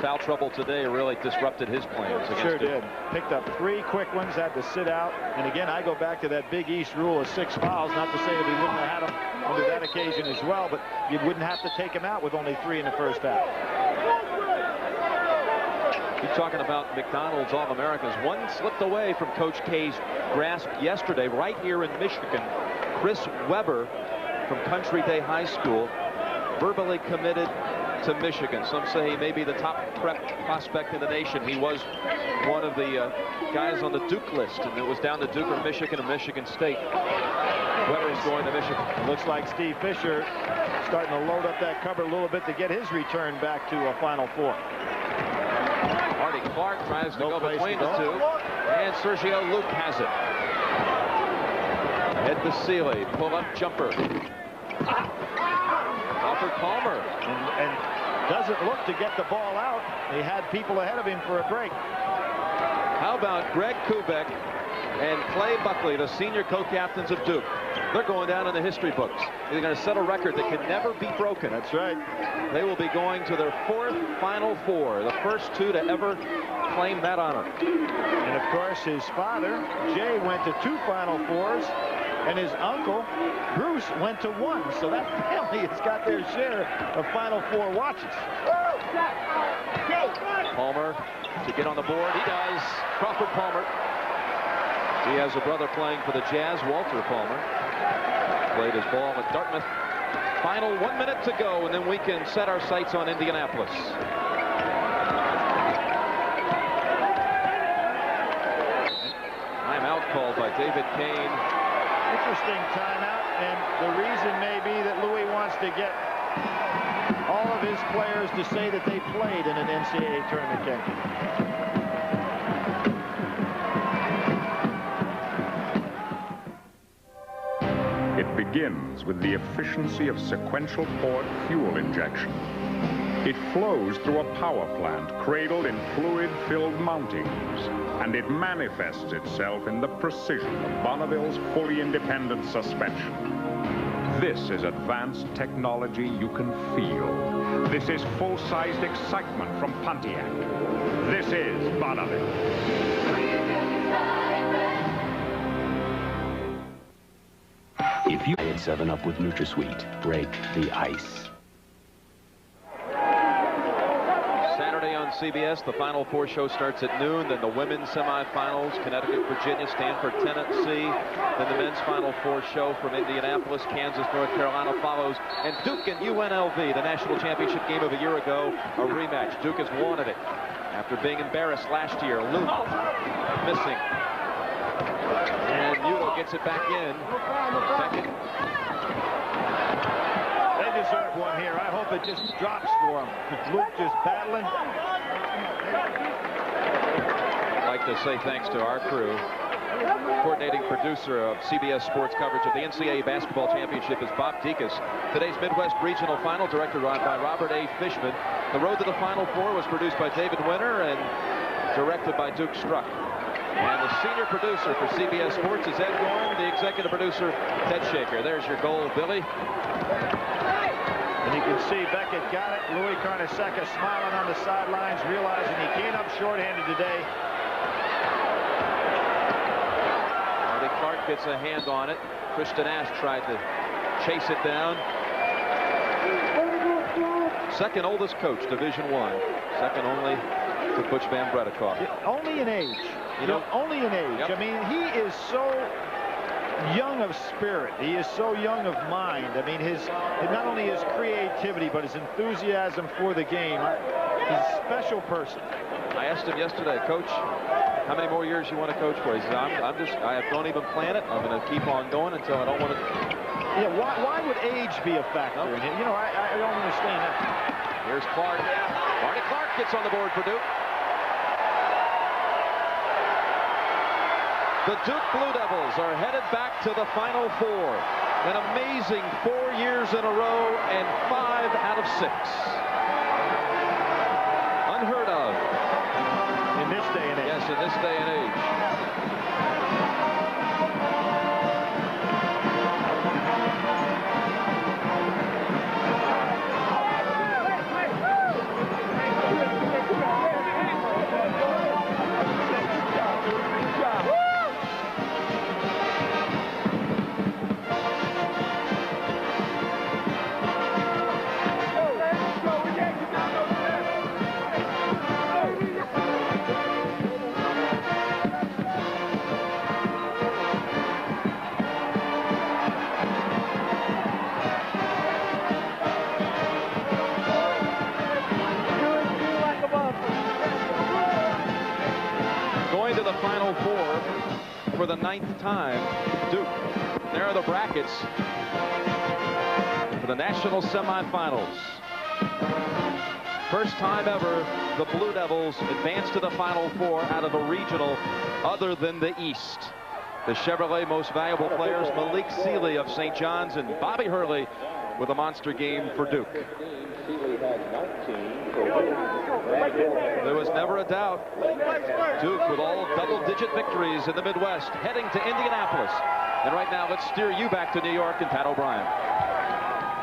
Speaker 2: Foul trouble today really disrupted his plans.
Speaker 3: Sure did. Picked up 3 quick ones, had to sit out. And again, I go back to that Big East rule of 6 fouls. Not to say that he wouldn't have had them under that occasion as well, but you wouldn't have to take him out with only 3 in the first half.
Speaker 2: You're talking about McDonald's All-Americans. One slipped away from Coach K's grasp yesterday right here in Michigan. Chris Webber from Country Day High School, verbally committed to Michigan. Some say he may be the top prep prospect in the nation. He was one of the guys on the Duke list, and it was down to Duke or Michigan and Michigan State. Webber's going to Michigan.
Speaker 3: Looks like Steve Fisher starting to load up that cupboard a little bit to get his return back to a Final Four.
Speaker 2: Marty Clark tries to go between the 2, and Sergio Luke has it. Head to Sealy, pull-up jumper. Alfred Palmer.
Speaker 3: And doesn't look to get the ball out. He had people ahead of him for a break.
Speaker 2: How about Greg Kubek and Clay Buckley, the senior co-captains of Duke? They're going down in the history books. They're going to set a record that can never be broken.
Speaker 3: That's right.
Speaker 2: They will be going to their 4th Final Four, the first 2 to ever claim that honor.
Speaker 3: And of course, his father, Jay, went to 2 Final Fours, and his uncle, Bruce, went to 1. So that family has got their share of Final Four watches.
Speaker 2: Palmer to get on the board. He does. Crawford Palmer. He has a brother playing for the Jazz, Walter Palmer. Played his ball at Dartmouth. Final 1 minute to go, and then we can set our sights on Indianapolis. Timeout called by David Kane.
Speaker 3: Interesting timeout, and the reason may be that Louis wants to get all of his players to say that they played in an NCAA tournament game.
Speaker 14: It begins with the efficiency of sequential poured fuel injection. It flows through a power plant cradled in fluid-filled mountings, and it manifests itself in the precision of Bonneville's fully independent suspension. This is advanced technology you can feel. This is full-sized excitement from Pontiac. This is Bonneville.
Speaker 15: If you add 7-Up with NutraSweet, break the ice.
Speaker 2: Saturday on CBS, the Final Four show starts at noon. Then the women's semifinals, Connecticut, Virginia, Stanford, Tennessee. Then the men's Final Four show from Indianapolis, Kansas, North Carolina follows. And Duke and UNLV, the national championship game of a year ago, a rematch. Duke has wanted it after being embarrassed last year. Luke missing. And Muto gets it back in. Second.
Speaker 3: They deserve one here. I hope it just drops for them. Luke just battling.
Speaker 2: I'd like to say thanks to our crew. Coordinating producer of CBS Sports coverage of the NCAA Basketball Championship is Bob Dekas. Today's Midwest Regional Final, directed by Robert A. Fishman. The Road to the Final Four was produced by David Winter and directed by Duke Struck. And the senior producer for CBS Sports is Ed Gorham, the executive producer, Ted Shaker. There's your goal, Billy.
Speaker 3: And you can see Beckett got it. Lou Carnesecca smiling on the sidelines, realizing he came up shorthanded today.
Speaker 2: Marty Clark gets a hand on it. Christian Ash tried to chase it down. Second oldest coach, Division I. Second only to Butch Van Bredikoff.
Speaker 3: Only in age. You know, only in age. Yep. I mean, he is so young of spirit. He is so young of mind. I mean, not only his creativity, but his enthusiasm for the game. He's a special person.
Speaker 2: I asked him yesterday, Coach, how many more years you want to coach for? He said, I don't even plan it. I'm going to keep on going until I don't want to.
Speaker 3: Yeah, why would age be a factor? Nope. You know, I don't understand that.
Speaker 2: Here's Clark. Marty Clark gets on the board for Duke. The Duke Blue Devils are headed back to the Final Four. An amazing 4 years in a row and 5 out of 6. Unheard of.
Speaker 3: In this day and age.
Speaker 2: Yes, in this day and age. Final Four for the 9th time, Duke. There are the brackets for the national semifinals. First time ever the Blue Devils advance to the Final Four out of a regional other than the East. The Chevrolet Most Valuable Players, Malik Sealy of St. John's and Bobby Hurley with a monster game for Duke. There was never a doubt. Duke with all double-digit victories in the Midwest, heading to Indianapolis. And right now, let's steer you back to New York and Pat O'Brien.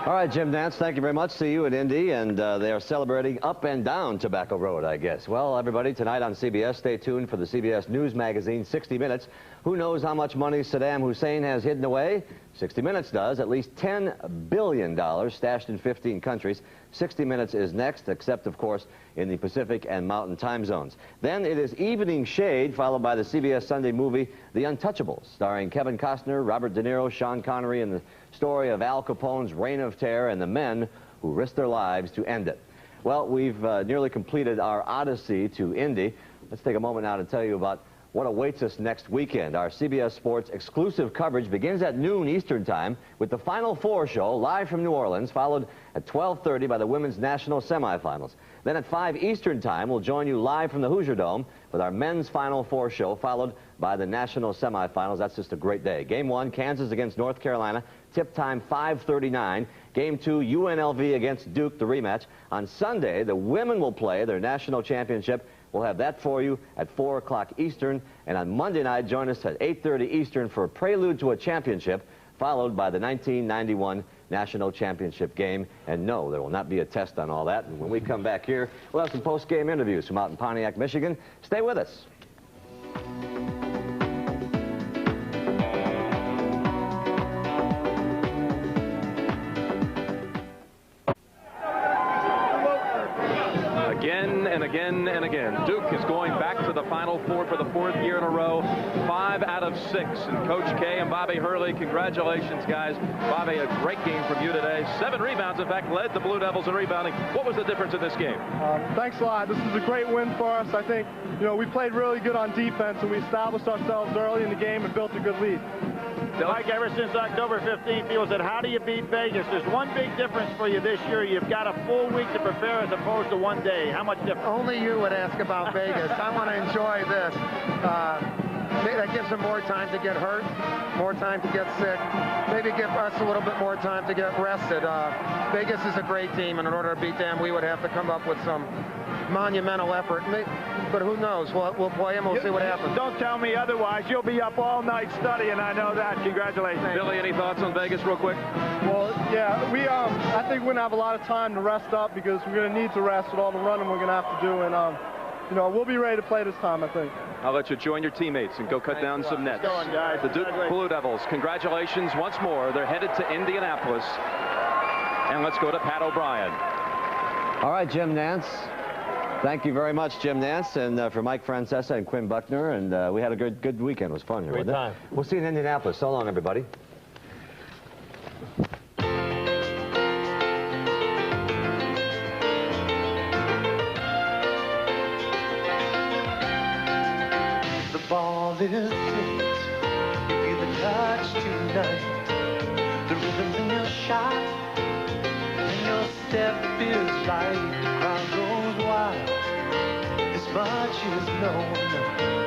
Speaker 16: All right, Jim Nance, thank you very much. See you in Indy, and they are celebrating up and down Tobacco Road, I guess. Well, everybody, tonight on CBS, stay tuned for the CBS News magazine, 60 Minutes. Who knows how much money Saddam Hussein has hidden away? 60 Minutes does. At least $10 billion stashed in 15 countries. 60 Minutes is next, except, of course, in the Pacific and Mountain time zones. Then it is Evening Shade, followed by the CBS Sunday movie, The Untouchables, starring Kevin Costner, Robert De Niro, Sean Connery, and the story of Al Capone's reign of terror and the men who risked their lives to end it. Well, we've nearly completed our odyssey to Indy. Let's take a moment now to tell you about what awaits us next weekend. Our CBS Sports exclusive coverage begins at noon Eastern Time with the Final Four show live from New Orleans, followed at 12:30 by the women's national semifinals. Then at 5 Eastern Time, we'll join you live from the Hoosier Dome with our men's Final Four show, followed by by the national semifinals. That's just a great day. Game 1, Kansas against North Carolina. Tip time 5:39. Game 2, UNLV against Duke, the rematch. On Sunday, the women will play their national championship. We'll have that for you at 4 o'clock Eastern. And on Monday night, join us at 8:30 Eastern for a prelude to a championship, followed by the 1991 National Championship game. And no, there will not be a test on all that. And when we come back here, we'll have some post-game interviews from out in Pontiac, Michigan. Stay with us.
Speaker 2: Again and again and again, Duke is going back to the Final Four for the 4th year in a row. 5 out of 6. And Coach K and Bobby Hurley, congratulations, guys. Bobby, a great game from you today. 7 rebounds, in fact, led the Blue Devils in rebounding. What was the difference in this game?
Speaker 17: Thanks a lot. This is a great win for us. I think, we played really good on defense, and we established ourselves early in the game and built a good lead.
Speaker 3: Mike, ever since October 15th, people said, how do you beat Vegas? There's one big difference for you this year. You've got a full week to prepare as opposed to one day. How much difference?
Speaker 18: Only you would ask about Vegas. I want to enjoy this. That gives them more time to get hurt, more time to get sick, maybe give us a little bit more time to get rested. Vegas is a great team, and in order to beat them, we would have to come up with some monumental effort. But who knows? We'll play them. We'll see what happens.
Speaker 3: Don't tell me otherwise. You'll be up all night studying. I know that. Congratulations.
Speaker 2: Billy, any thoughts on Vegas real quick?
Speaker 17: Well, yeah, I think we're going to have a lot of time to rest up because we're going to need to rest with all the running we're going to have to do. And, we'll be ready to play this time, I think.
Speaker 2: I'll let you join your teammates and go cut down some nets.
Speaker 3: Going, guys.
Speaker 2: The Duke Blue Devils, congratulations once more. They're headed to Indianapolis. And let's go to Pat O'Brien.
Speaker 16: All right, Jim Nance. Thank you very much, Jim Nance, and for Mike Krzyzewski and Quinn Buckner. And we had a good weekend. It was fun here, wasn't it? Great time. We'll see you in Indianapolis. So long, everybody.
Speaker 19: The ball is hit. You feel the touch tonight. The rhythm in your shot. And your step is light. The crowd goes wild. As much as known.